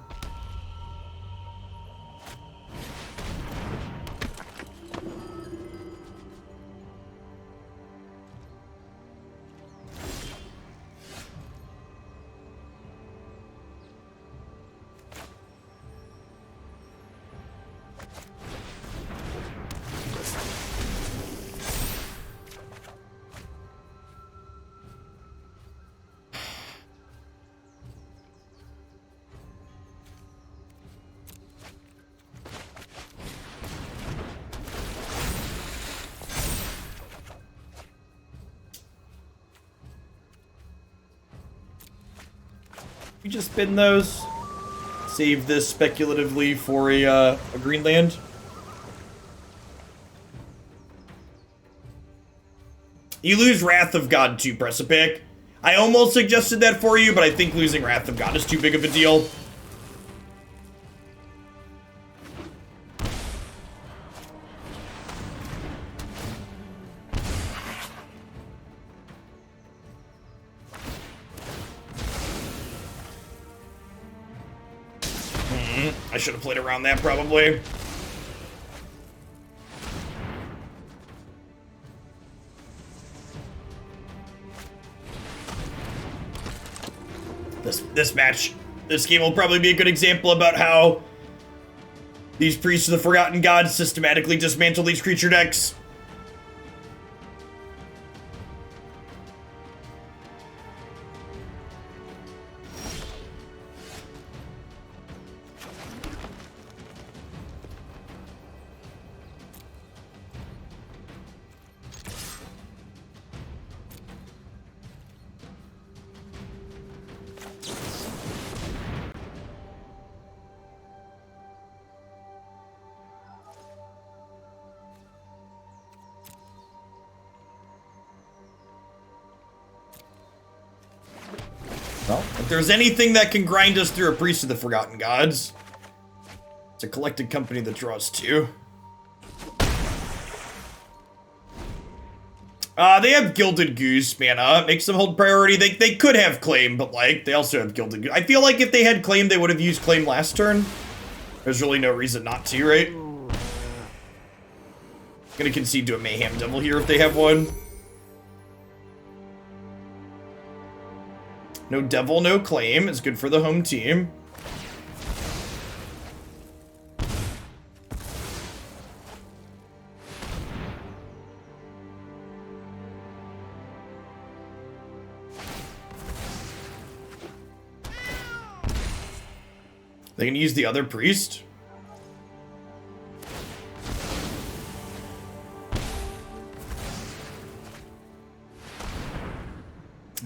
We just spin those. Save this speculatively for a green land. You lose Wrath of God to press a pick. I almost suggested that for you, but I think losing Wrath of God is too big of a deal. I should have played around that, probably. This game will probably be a good example about how these Priests of the Forgotten Gods systematically dismantle these creature decks. Well, if there's anything that can grind us through a Priest of the Forgotten Gods, it's a collected company that draws 2. They have Gilded Goose mana. Makes them hold priority. They could have Claim, but, like, they also have Gilded Goose. I feel like if they had Claim, they would have used Claim last turn. There's really no reason not to, right? Gonna concede to a Mayhem Devil here if they have one. No Devil, no Claim. It's good for the home team. They can use the other priest.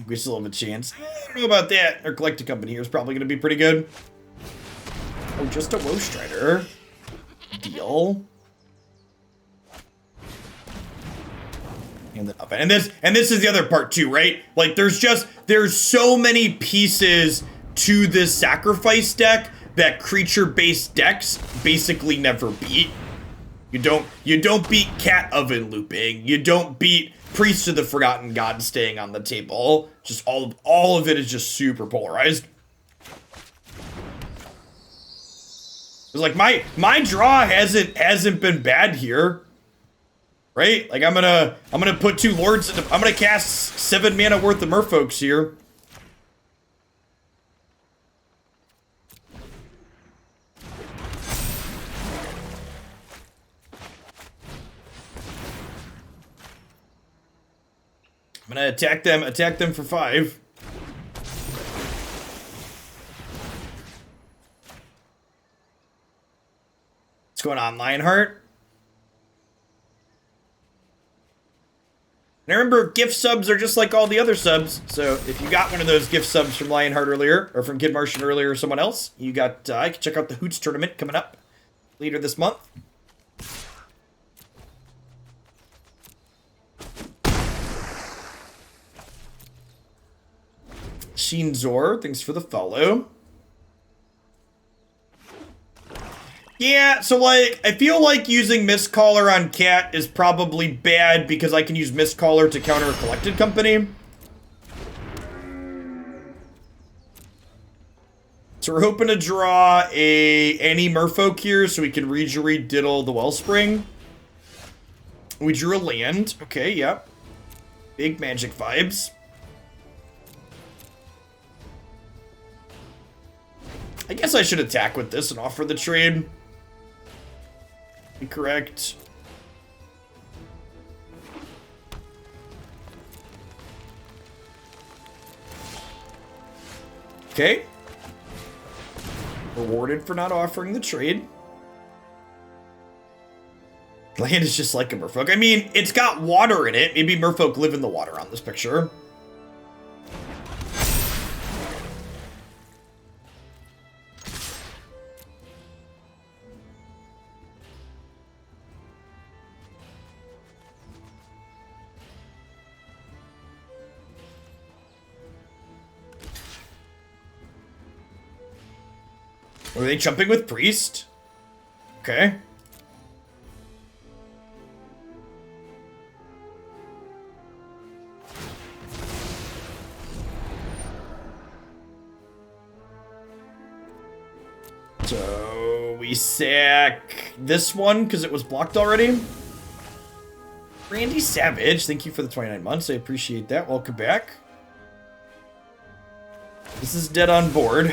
We still have a chance. I don't know about that. Our collected company here is probably going to be pretty good. Oh, just a Woe Strider. Deal. And then up. And this is the other part too, right? Like there's so many pieces to this sacrifice deck that creature-based decks basically never beat. You don't beat Cat Oven looping. You don't beat Priest of the Forgotten God staying on the table. Just all of it is just super polarized. It's like my draw hasn't been bad here. Right? Like I'm gonna put 2 lords into, I'm gonna cast 7 mana worth of Merfolks here. I'm gonna attack them for 5. What's going on, Lionheart? And remember, gift subs are just like all the other subs. So if you got one of those gift subs from Lionheart earlier, or from Kid Martian earlier, or someone else, you got, I can check out the Hoots tournament coming up later this month. Sheen Zor, thanks for the follow. Yeah, so like, I feel like using Mistcaller on Cat is probably bad because I can use Mistcaller to counter a Collected Company. So we're hoping to draw any Merfolk here so we can Reejerey diddle the Wellspring. We drew a land. Okay, yep. Big magic vibes. I guess I should attack with this and offer the trade. Incorrect. Okay. Rewarded for not offering the trade. Land is just like a Merfolk. I mean, it's got water in it. Maybe Merfolk live in the water on this picture. Are they jumping with Priest? Okay. So we sack this one because it was blocked already. Randy Savage, thank you for the 29 months. I appreciate that. Welcome back. This is dead on board.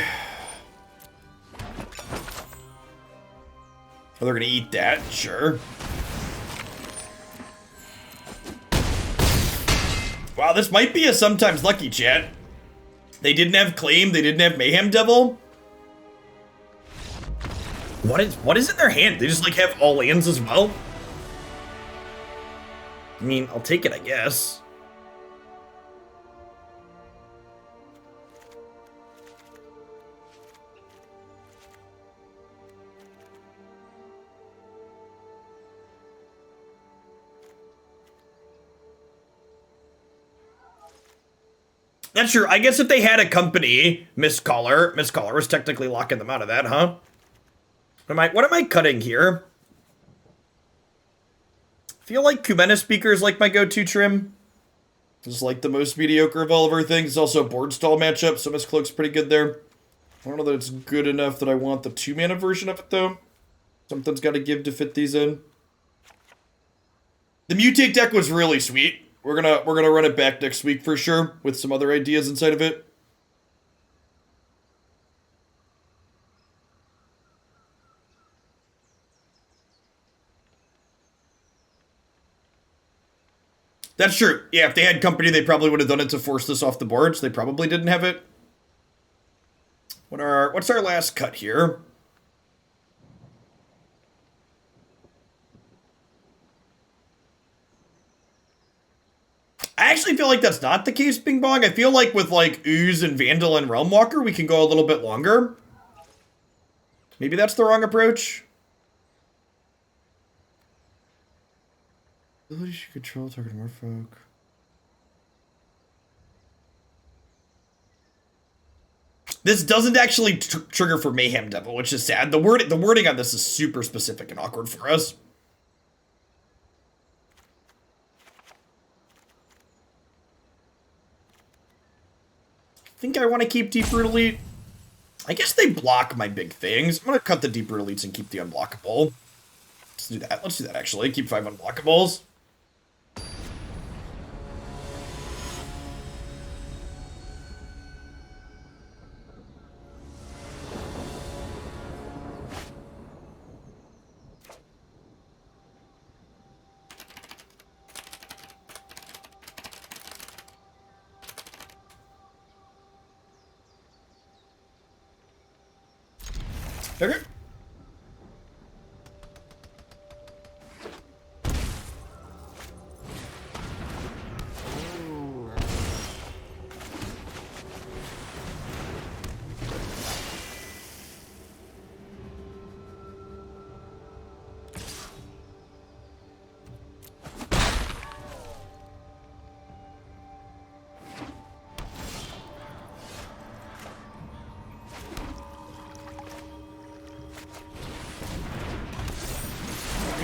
Oh, they're gonna eat that, sure. Wow, this might be a sometimes lucky, chat. They didn't have Claim, they didn't have Mayhem Devil. What is in their hand? They just like have all lands as well? I mean, I'll take it, I guess. That's true. I guess if they had a company, Mistcaller was technically locking them out of that, huh? What am I cutting here? I feel like Kumena Speaker is like my go-to trim. It's like the most mediocre of all of our things. It's also a board stall matchup, so Mist-Cloak's pretty good there. I don't know that it's good enough that I want the 2-mana version of it, though. Something's got to give to fit these in. The Mutate deck was really sweet. We're gonna run it back next week for sure, with some other ideas inside of it. That's true. Yeah, if they had company, they probably would have done it to force this off the board, so they probably didn't have it. What's our last cut here? I actually feel like that's not the case, Bing Bong. I feel like with like Ooze and Vandal and Realmwalker, we can go a little bit longer. Maybe that's the wrong approach. Ability to control target Merfolk. This doesn't actually trigger for Mayhem Devil, which is sad. The wording on this is super specific and awkward for us. I think I want to keep Deeproot Elite. I guess they block my big things. I'm going to cut the Deeproot Elites and keep the unblockable. Let's do that. Let's do that, actually. Keep 5 unblockables. Okay.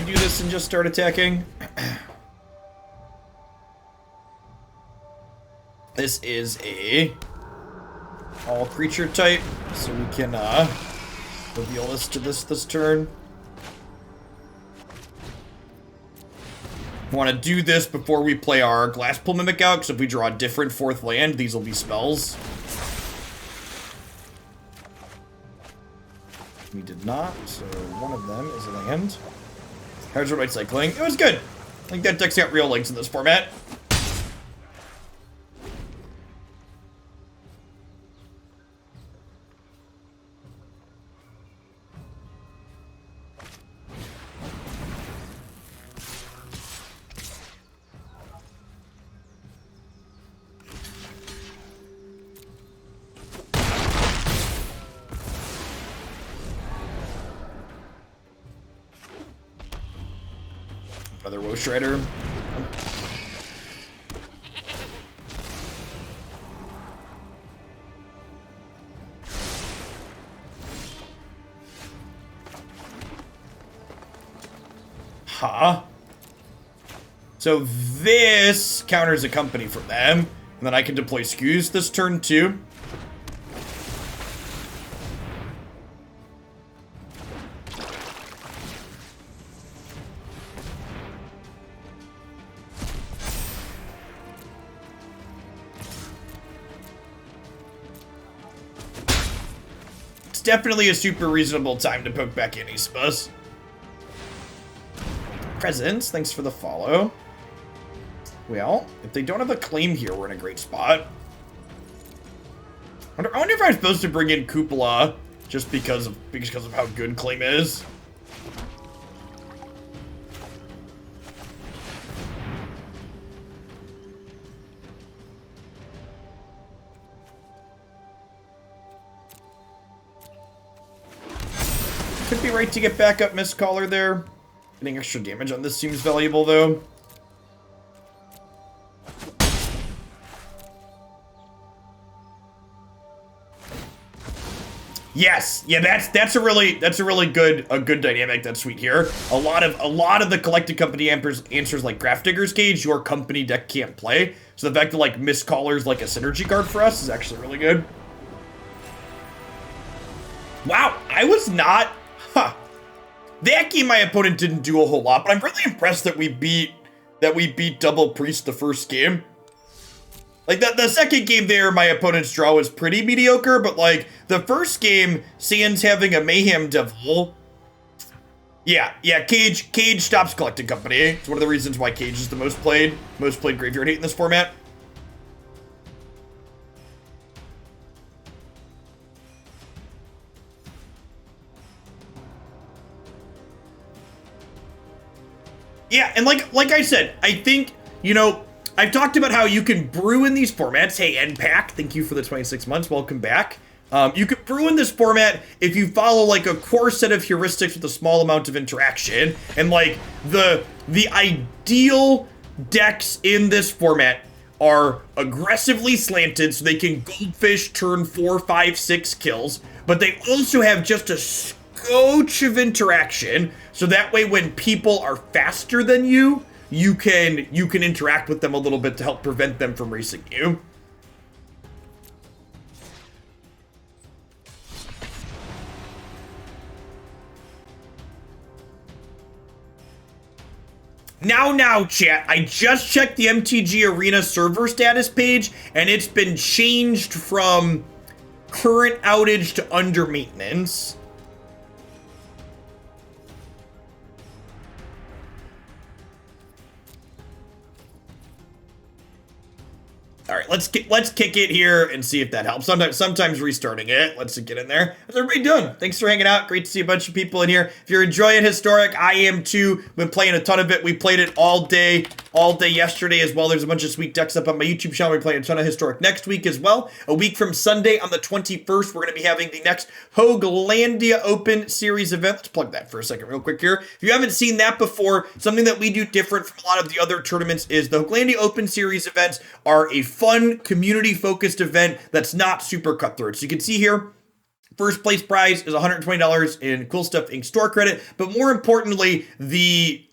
do this and just start attacking? This is a all creature type, so we can reveal this to this turn. Want to do this before we play our Glasspool Mimic out, because if we draw a different 4th land, these will be spells. We did not, so one of them is a land. How's your right cycling? It was good. I think that deck's got real legs in this format. Another Woe Shredder. Huh. So this counters a company from them, and then I can deploy Skews this turn too. Definitely a super reasonable time to poke back in, I suppose. Presents, thanks for the follow. Well, if they don't have a claim here, we're in a great spot. I wonder if I'm supposed to bring in Kopala just because of how good claim is. Could be right to get back up Mistcaller there. Getting extra damage on this seems valuable, though. Yes, yeah, that's a really good dynamic. That's sweet here. A lot of the collected company answers like Grafdigger's Cage, your company deck can't play. So the fact that like Mistcaller's like a synergy card for us is actually really good. Wow, I was not. Huh. That game my opponent didn't do a whole lot, but I'm really impressed that we beat Double Priest the first game. Like the second game there, my opponent's draw was pretty mediocre, but like the first game, Sans having a Mayhem Devil. Yeah, Cage stops collecting company. It's one of the reasons why Cage is the most played graveyard hate in this format. Yeah, and like I said, I think, I've talked about how you can brew in these formats. Hey, NPAC, thank you for the 26 months. Welcome back. You can brew in this format if you follow like a core set of heuristics with a small amount of interaction. And like the ideal decks in this format are aggressively slanted so they can goldfish turn 4, 5, 6 kills. But they also have just a scotch of interaction. So that way when people are faster than you can interact with them a little bit to help prevent them from racing you. Now, chat, I just checked the MTG Arena server status page, and it's been changed from current outage to under maintenance. All right, let's kick it here and see if that helps. Sometimes restarting it. Let's get in there. How's everybody doing? Thanks for hanging out. Great to see a bunch of people in here. If you're enjoying Historic, I am too. Been playing a ton of it. We played it all day yesterday as well. There's a bunch of sweet decks up on my YouTube channel. We're playing a ton of Historic next week as well. A week from Sunday on the 21st, we're going to be having the next Hoaglandia Open Series event. Let's plug that for a second real quick here. If you haven't seen that before, something that we do different from a lot of the other tournaments is the Hoaglandia Open Series events are a fun, community-focused event that's not super cutthroat. So you can see here, First place prize is $120 in Cool Stuff Inc. store credit, but more importantly, the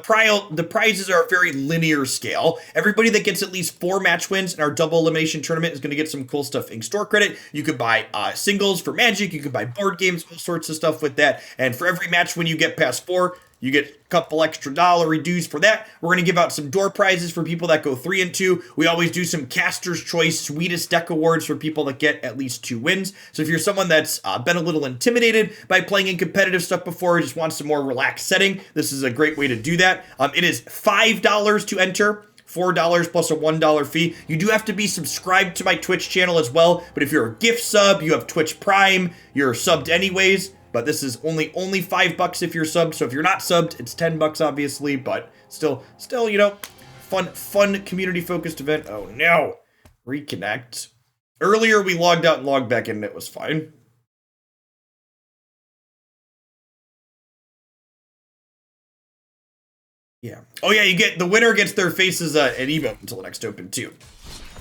prizes are a very linear scale. Everybody that gets at least 4 match wins in our double elimination tournament is going to get some Cool Stuff Inc. store credit. You could buy singles for Magic, you could buy board games, all sorts of stuff with that. And for every match win you get past 4, you get a couple extra dollar dues for that. We're going to give out some door prizes for people that go 3 and 2. We always do some Caster's Choice Sweetest Deck Awards for people that get at least 2 wins. So if you're someone that's been a little intimidated by playing in competitive stuff before, just wants a more relaxed setting, this is a great way to do that. It is $5 to enter. $4 plus a $1 fee. You do have to be subscribed to my Twitch channel as well, but if you're a gift sub, you have Twitch Prime, you're subbed anyways. But this is only $5 if you're subbed. So if you're not subbed, it's $10 obviously, but still, you know, fun community focused event. Oh no, reconnect. Earlier we logged out and logged back in and it was fine. Yeah. Oh yeah, the winner gets their faces an emote until the next open too.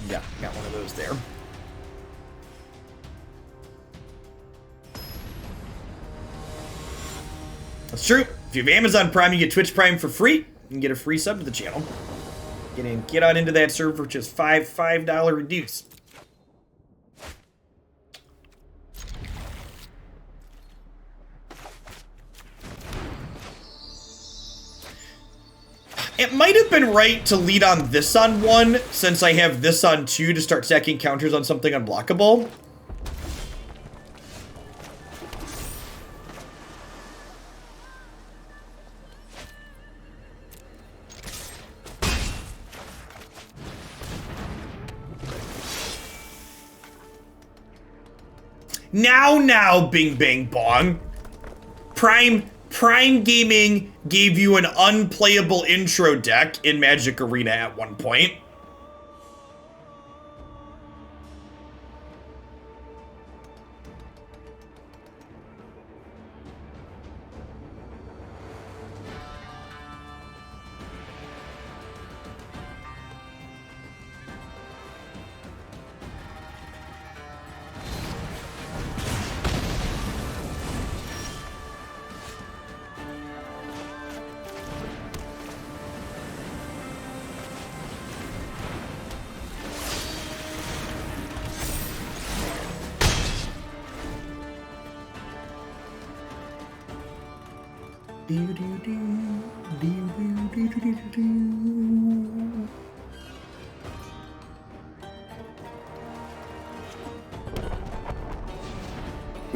Yeah, got one of those there. That's true. If you have Amazon Prime, you get Twitch Prime for free. You can get a free sub to the channel. Get on into that server for just $5 reduce. It might have been right to lead on this on 1, since I have this on 2 to start stacking counters on something unblockable. Now, bing bang bong. Prime Gaming gave you an unplayable intro deck in Magic Arena at one point.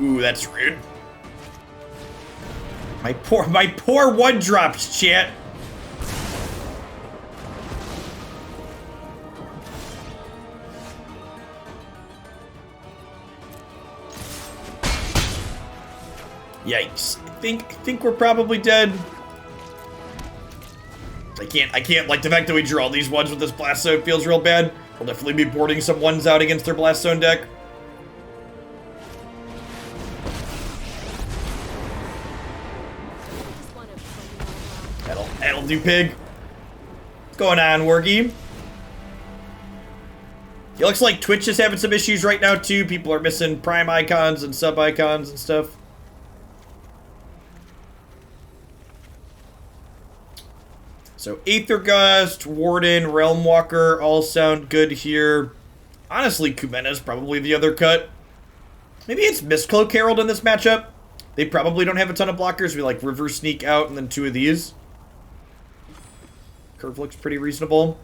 Ooh, that's rude. My poor one drops, chat. Yikes. I think we're probably dead. I can't like the fact that we drew all these ones with this blast zone feels real bad. We'll definitely be boarding some ones out against their blast zone deck. That'll do, pig. What's going on, Wargy? It looks like Twitch is having some issues right now too. People are missing prime icons and sub icons and stuff. So Aether Gust, Warden, Realmwalker all sound good here. Honestly, Kumena is probably the other cut. Maybe it's Mist-Cloaked Herald in this matchup. They probably don't have a ton of blockers. We like reverse sneak out and then 2 of these. Curve looks pretty reasonable.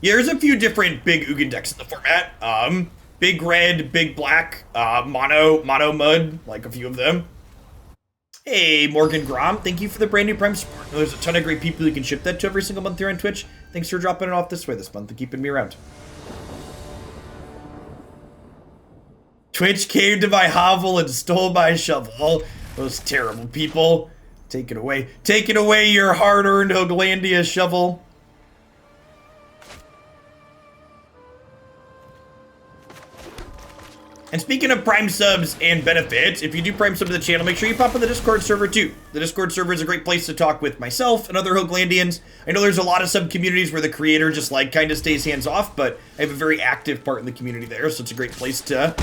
Yeah, there's a few different big Ugin decks in the format. Big red, big black, mono mud, like a few of them. Hey, Morgan Grom, thank you for the brand new Prime support. There's a ton of great people you can ship that to every single month here on Twitch. Thanks for dropping it off this way this month and keeping me around. Twitch came to my hovel and stole my shovel. Those terrible people. Take it away. Taking away your hard-earned Hoaglandia shovel. And speaking of Prime subs and benefits, if you do Prime sub to the channel, make sure you pop in the Discord server too. The Discord server is a great place to talk with myself and other Hoaglandians. I know there's a lot of sub communities where the creator just like kind of stays hands off, but I have a very active part in the community there, so it's a great place to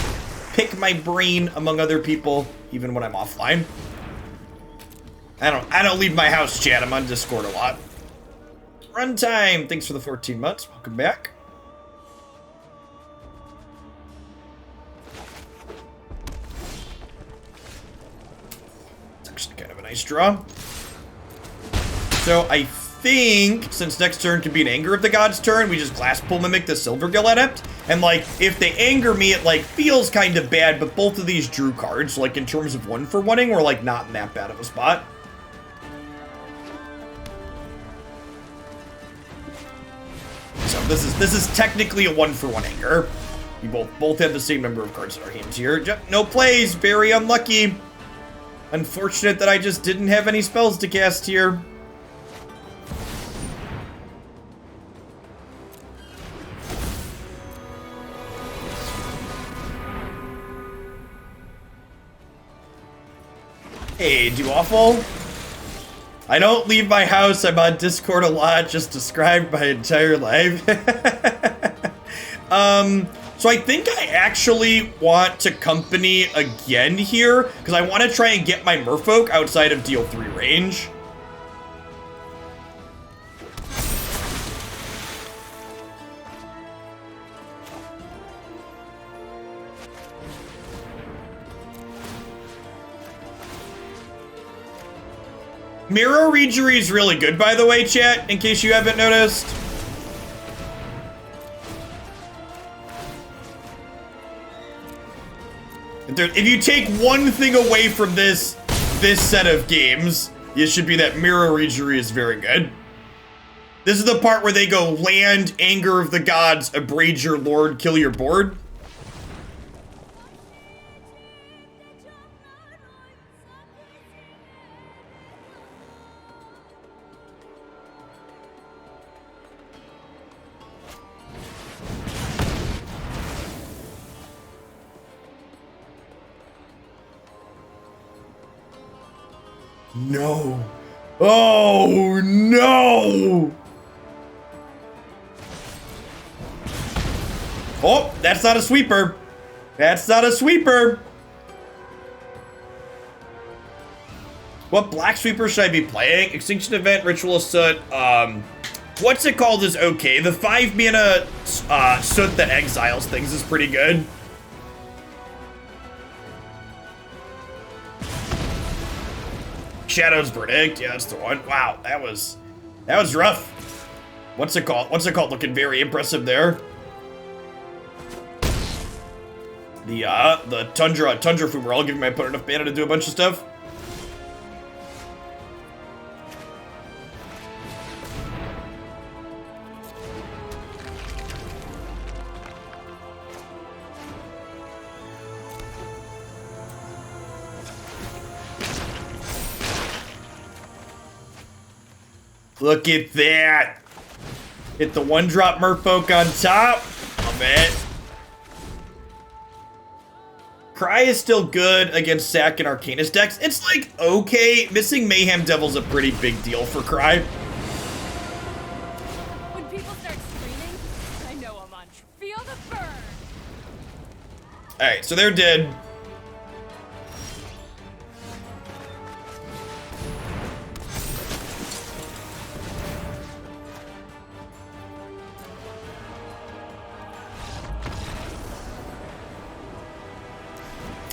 pick my brain among other people, even when I'm offline. I don't leave my house, chat. I'm on Discord a lot. Runtime, thanks for the 14 months. Welcome back. Kind of a nice draw. So I think since next turn could be an Anger of the Gods turn, we just Glasspool Mimic the Silvergill Adept. And like, if they anger me, it like feels kind of bad, but both of these drew cards, like in terms of 1-for-1ing, we're like not in that bad of a spot. So this is technically a 1-for-1 anger. We both have the same number of cards in our hands here. No plays, very unlucky. Unfortunate that I just didn't have any spells to cast here. Hey, do awful. I don't leave my house. I'm on Discord a lot. Just described my entire life. So I think I actually want to company again here, because I want to try and get my Merfolk outside of deal 3 range. Merrow Reejerey is really good, by the way, chat, in case you haven't noticed. If you take one thing away from this set of games, it should be that Merrow Reejerey is very good. This is the part where they go land, Anger of the Gods, abrade your lord, kill your board. No. Oh, no. Oh, that's not a sweeper. That's not a sweeper. What black sweeper should I be playing? Extinction Event, Ritual Soot. What's it called is okay. The 5 mana Soot that exiles things is pretty good. Shadow's Verdict, yeah, that's the one. Wow, that was rough. What's it called? Looking very impressive there. The Tundra Fumarole, giving my opponent enough mana to do a bunch of stuff. Look at that. Hit the 1-drop Merfolk on top. Love it. Cry is still good against Sack and Arcanist decks. It's like, okay, missing Mayhem Devil's a pretty big deal for Cry. When people start screaming, I know I'm on. Feel the burn. Alright, so they're dead.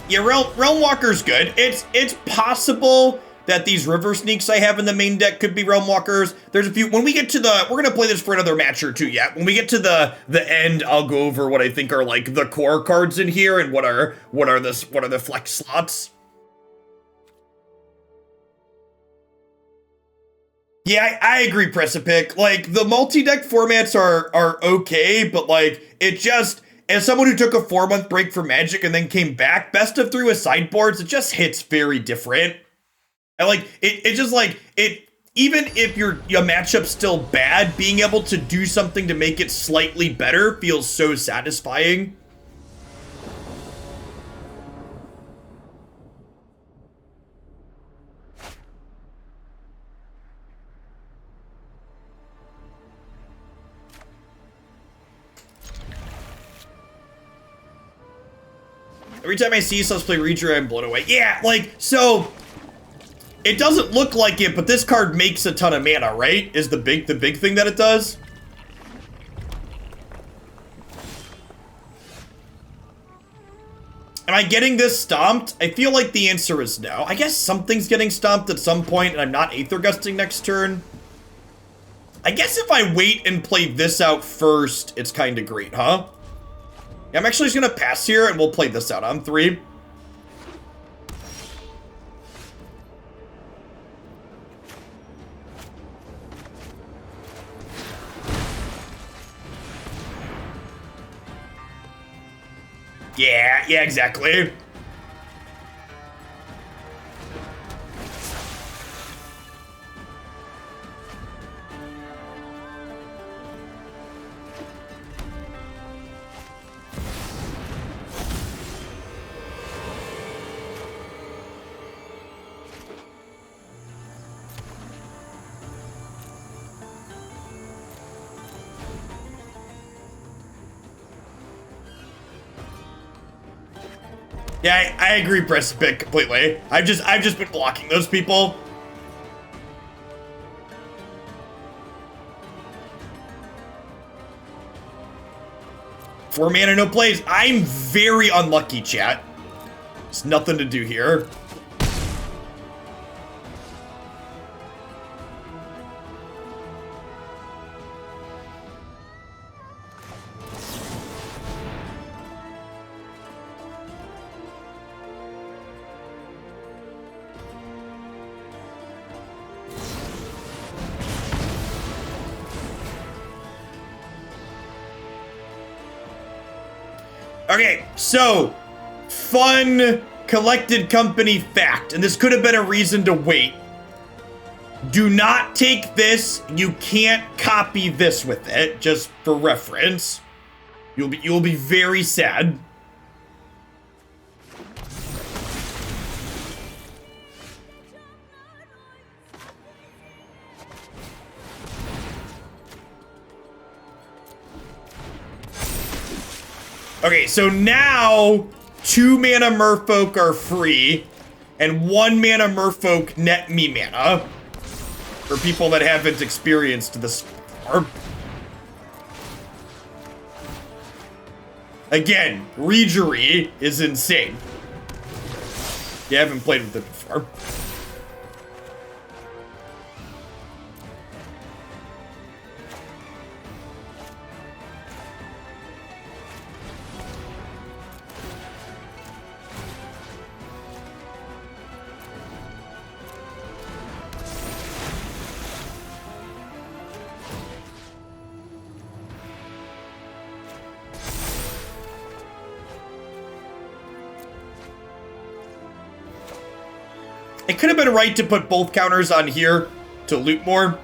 Yeah, Realmwalker's good. It's possible that these river sneaks I have in the main deck could be Realmwalkers. There's a few. When we get to the, we're gonna play this for another match or two yet. When we get to the end, I'll go over what I think are like the core cards in here and what are the flex slots. Yeah, I agree, Precipic. Like the multi-deck formats are okay, but like it just. As someone who took a 4-month break for Magic and then came back, best of 3 with sideboards, it just hits very different. And like, it just like, even if your matchup's still bad, being able to do something to make it slightly better feels so satisfying. Every time I see us play Reejerey, I'm blown away. Yeah, like, so it doesn't look like it, but this card makes a ton of mana, right? Is the big thing that it does? Am I getting this stomped? I feel like the answer is no. I guess something's getting stomped at some point, and I'm not Aether Gusting next turn. I guess if I wait and play this out first, it's kind of great, huh? Yeah, I'm actually just going to pass here, and we'll play this out on 3. Yeah, exactly. Yeah, I agree, Precipice, completely. I've just been blocking those people. Four mana, no plays. I'm very unlucky, chat. There's nothing to do here. Okay, so, fun collected company fact, and this could have been a reason to wait. Do not take this. You can't copy this with it, just for reference. You'll be very sad. Okay, so now 2 mana Merfolk are free, and 1 mana Merfolk net me mana for people that haven't experienced this before. Again, Reejerey is insane. You haven't played with it before. It could have been right to put both counters on here to loot more.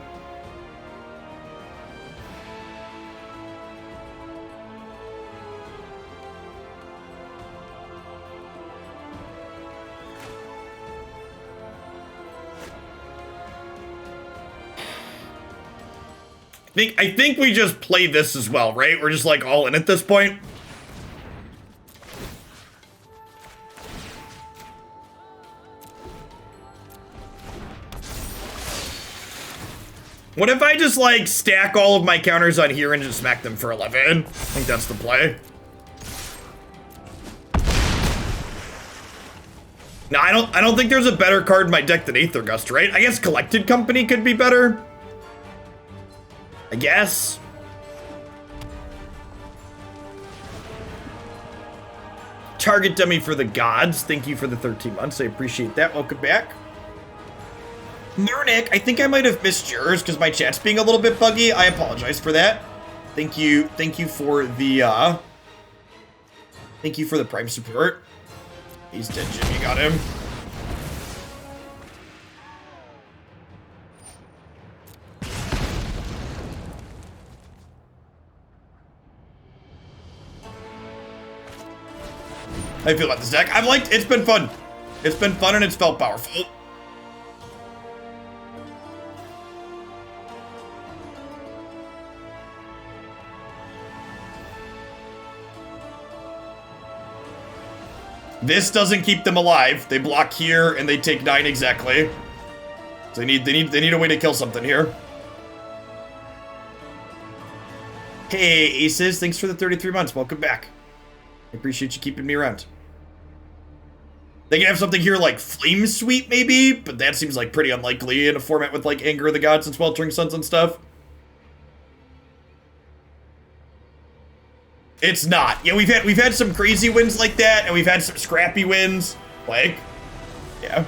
I think we just play this as well, right? We're just like all in at this point. What if I just, like, stack all of my counters on here and just smack them for 11? I think that's the play. No, I don't think there's a better card in my deck than Aether Gust, right? I guess Collected Company could be better. I guess. Target dummy for the gods. Thank you for the 13 months. I appreciate that. Welcome back. Murnick, I think I might have missed yours because my chat's being a little bit buggy. I apologize for that. Thank you for the prime support. He's dead, Jimmy. Got him. How do you feel about this deck? It's been fun. It's been fun and it's felt powerful. This doesn't keep them alive. They block here and they take 9 exactly. So they need a way to kill something here. Hey, Aces, thanks for the 33 months. Welcome back. I appreciate you keeping me around. They can have something here like Flame Sweep, maybe, but that seems like pretty unlikely in a format with like Anger of the Gods and Sweltering Suns and stuff. It's not. Yeah, we've had some crazy wins like that, and we've had some scrappy wins. Like, yeah.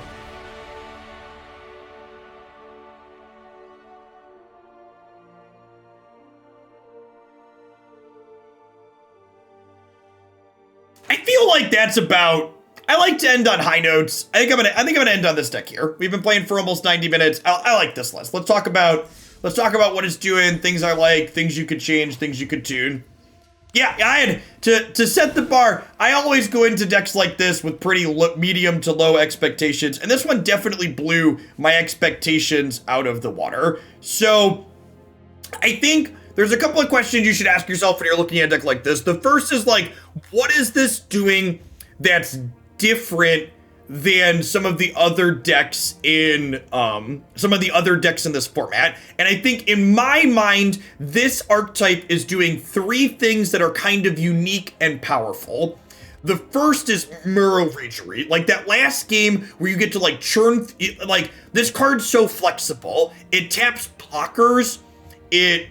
I feel like that's about. I like to end on high notes. I think I'm gonna end on this deck here. We've been playing for almost 90 minutes. I like this list. Let's talk about what it's doing, things I like, things you could change, things you could tune. Yeah, I had to set the bar. I always go into decks like this with pretty medium to low expectations, and this one definitely blew my expectations out of the water. So I think there's a couple of questions you should ask yourself when you're looking at a deck like this. The first is like, what is this doing that's different than some of the other decks in this format? And I think in my mind, this archetype is doing 3 things that are kind of unique and powerful. The first is Merrow Reejerey, like that last game where you get to like churn, like this card's so flexible. It taps blockers, it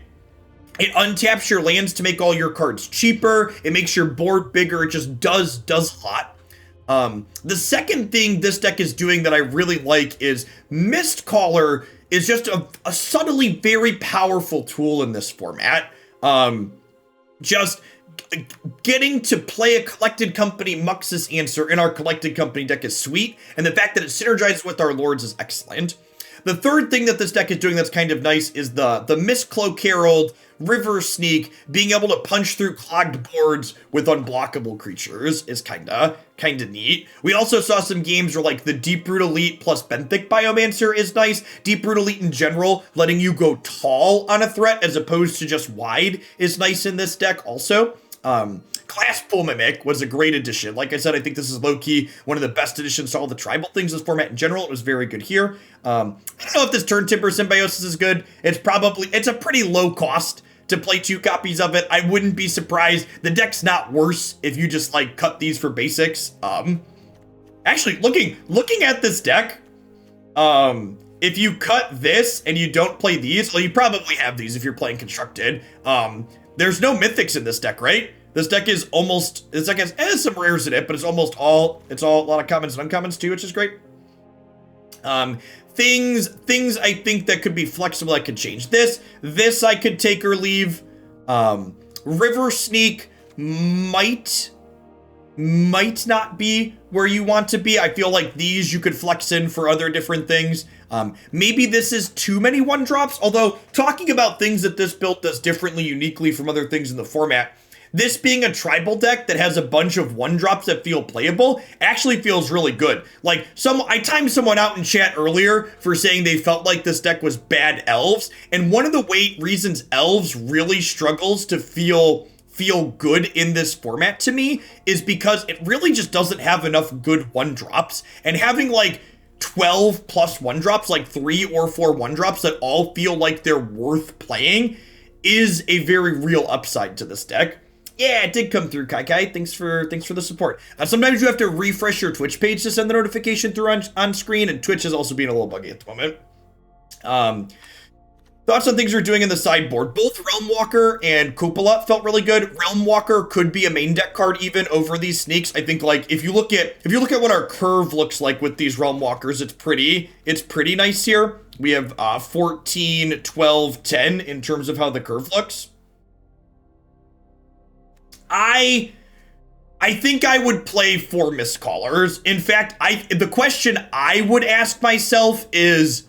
untaps your lands to make all your cards cheaper. It makes your board bigger. It just does a lot. The second thing this deck is doing that I really like is Mistcaller is just a subtly very powerful tool in this format. Just getting to play a Collected Company Muxus Answer in our Collected Company deck is sweet, and the fact that it synergizes with our Lords is excellent. The third thing that this deck is doing that's kind of nice is the Mist-Cloaked Herald, River Sneak, being able to punch through clogged boards with unblockable creatures is kinda neat. We also saw some games where like the Deeproot Elite plus Benthic Biomancer is nice. Deeproot Elite in general, letting you go tall on a threat as opposed to just wide is nice in this deck also. Glasspool Mimic was a great addition. Like I said, I think this is low-key one of the best additions to all the tribal things in this format in general. It was very good here. I don't know if this Turntimber Symbiosis is good. It's a pretty low cost to play 2 copies of it. I wouldn't be surprised. The deck's not worse if you just like cut these for basics. Actually, looking at this deck, if you cut this and you don't play these, well, you probably have these if you're playing Constructed. There's no mythics in this deck, right? This deck has some rares in it, but it's a lot of commons and uncommons too, which is great. Things I think that could be flexible, I could change. This I could take or leave. River Sneak might not be where you want to be. I feel like these you could flex in for other different things. Maybe this is too many 1-drops, although talking about things that this build does differently, uniquely from other things in the format, this being a tribal deck that has a bunch of 1-drops that feel playable actually feels really good. Like, I timed someone out in chat earlier for saying they felt like this deck was bad elves, and one of the reasons elves really struggles to feel good in this format to me is because it really just doesn't have enough good 1-drops, and having like 12 plus 1-drops, like 3 or 4 1-drops that all feel like they're worth playing is a very real upside to this deck. Yeah, it did come through, Kai. Thanks for the support. Sometimes you have to refresh your Twitch page to send the notification through on screen, and Twitch is also being a little buggy at the moment. Thoughts on things we're doing in the sideboard. Both Realmwalker and Kopala felt really good. Realmwalker could be a main deck card even over these sneaks. I think like if you look at what our curve looks like with these Realmwalkers, it's pretty nice here. We have 14, 12, 10 in terms of how the curve looks. I think I would play 4 Mistcallers. In fact, the question I would ask myself is,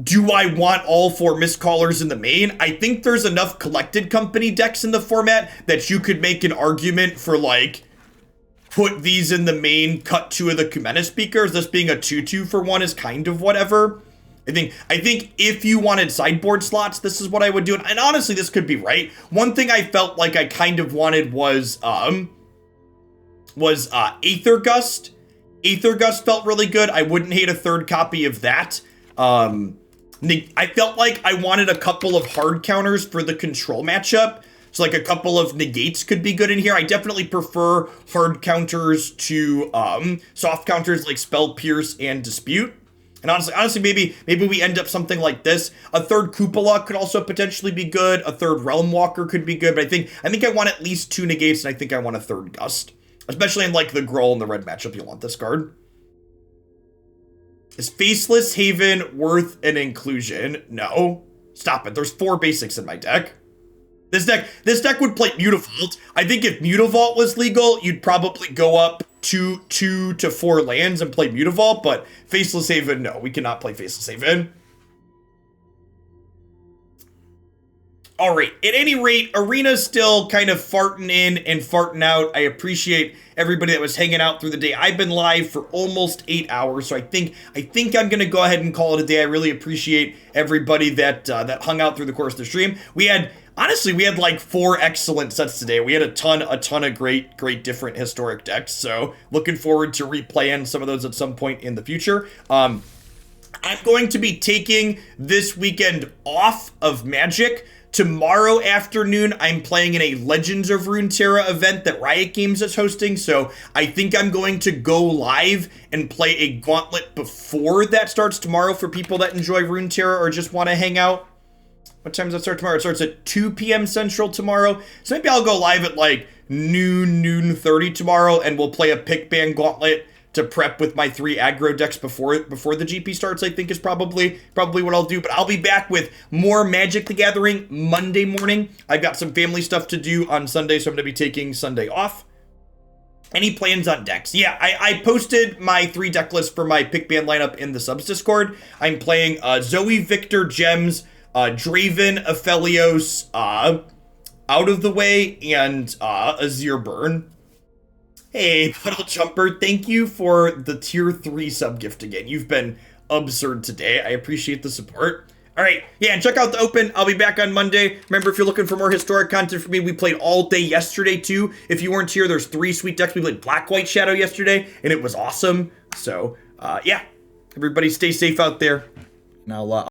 do I want all 4 Mistcallers in the main? I think there's enough Collected Company decks in the format that you could make an argument for like, put these in the main, cut 2 of the Kumena speakers. This being a 2/2 for 1 is kind of whatever. I think if you wanted sideboard slots, this is what I would do. And honestly, this could be right. One thing I felt like I kind of wanted was was Aether Gust. Aether Gust felt really good. I wouldn't hate a third copy of that. I felt like I wanted a couple of hard counters for the control matchup. So like a couple of negates could be good in here. I definitely prefer hard counters to soft counters like Spell Pierce and Dispute. And honestly, maybe we end up something like this. A third Kopala could also potentially be good. A third Realmwalker could be good. But I think I want at least 2 negates, and I think I want a third Gust. Especially in like the Growl and the red matchup, you'll want this card. Is Faceless Haven worth an inclusion? No. Stop it. There's 4 basics in my deck. This deck would play Mutavault. I think if Mutavault was legal, you'd probably go up 2 to 4 lands and play Mutavault, but Faceless Haven, no, we cannot play Faceless Haven. All right, at any rate, Arena's still kind of farting in and farting out. I appreciate everybody that was hanging out through the day. I've been live for almost 8 hours, so I think I'm gonna go ahead and call it a day. I really appreciate everybody that hung out through the course of the stream. We had like 4 excellent sets today. We had a ton of great different historic decks. So looking forward to replaying some of those at some point in the future. I'm going to be taking this weekend off of Magic. Tomorrow afternoon, I'm playing in a Legends of Runeterra event that Riot Games is hosting, so I think I'm going to go live and play a gauntlet before that starts tomorrow for people that enjoy Runeterra or just want to hang out. What time does that start tomorrow? It starts at 2 p.m. Central tomorrow, so maybe I'll go live at like noon 30 tomorrow, and we'll play a pick ban gauntlet to prep with my 3 aggro decks before the GP starts. I think is probably what I'll do. But I'll be back with more Magic the Gathering Monday morning. I've got some family stuff to do on Sunday, so I'm going to be taking Sunday off. Any plans on decks? Yeah, I posted my 3 deck lists for my pick ban lineup in the subs Discord. I'm playing Zoe Victor Gems, Draven Aphelios, Out of the Way, and Azir Burn. Hey, Puddle Jumper, thank you for the tier 3 sub gift again. You've been absurd today. I appreciate the support. All right, yeah, and check out the Open. I'll be back on Monday. Remember, if you're looking for more historic content from me, we played all day yesterday, too. If you weren't here, there's 3 sweet decks. We played Black White Shadow yesterday, and it was awesome. So, yeah, everybody stay safe out there. And I'll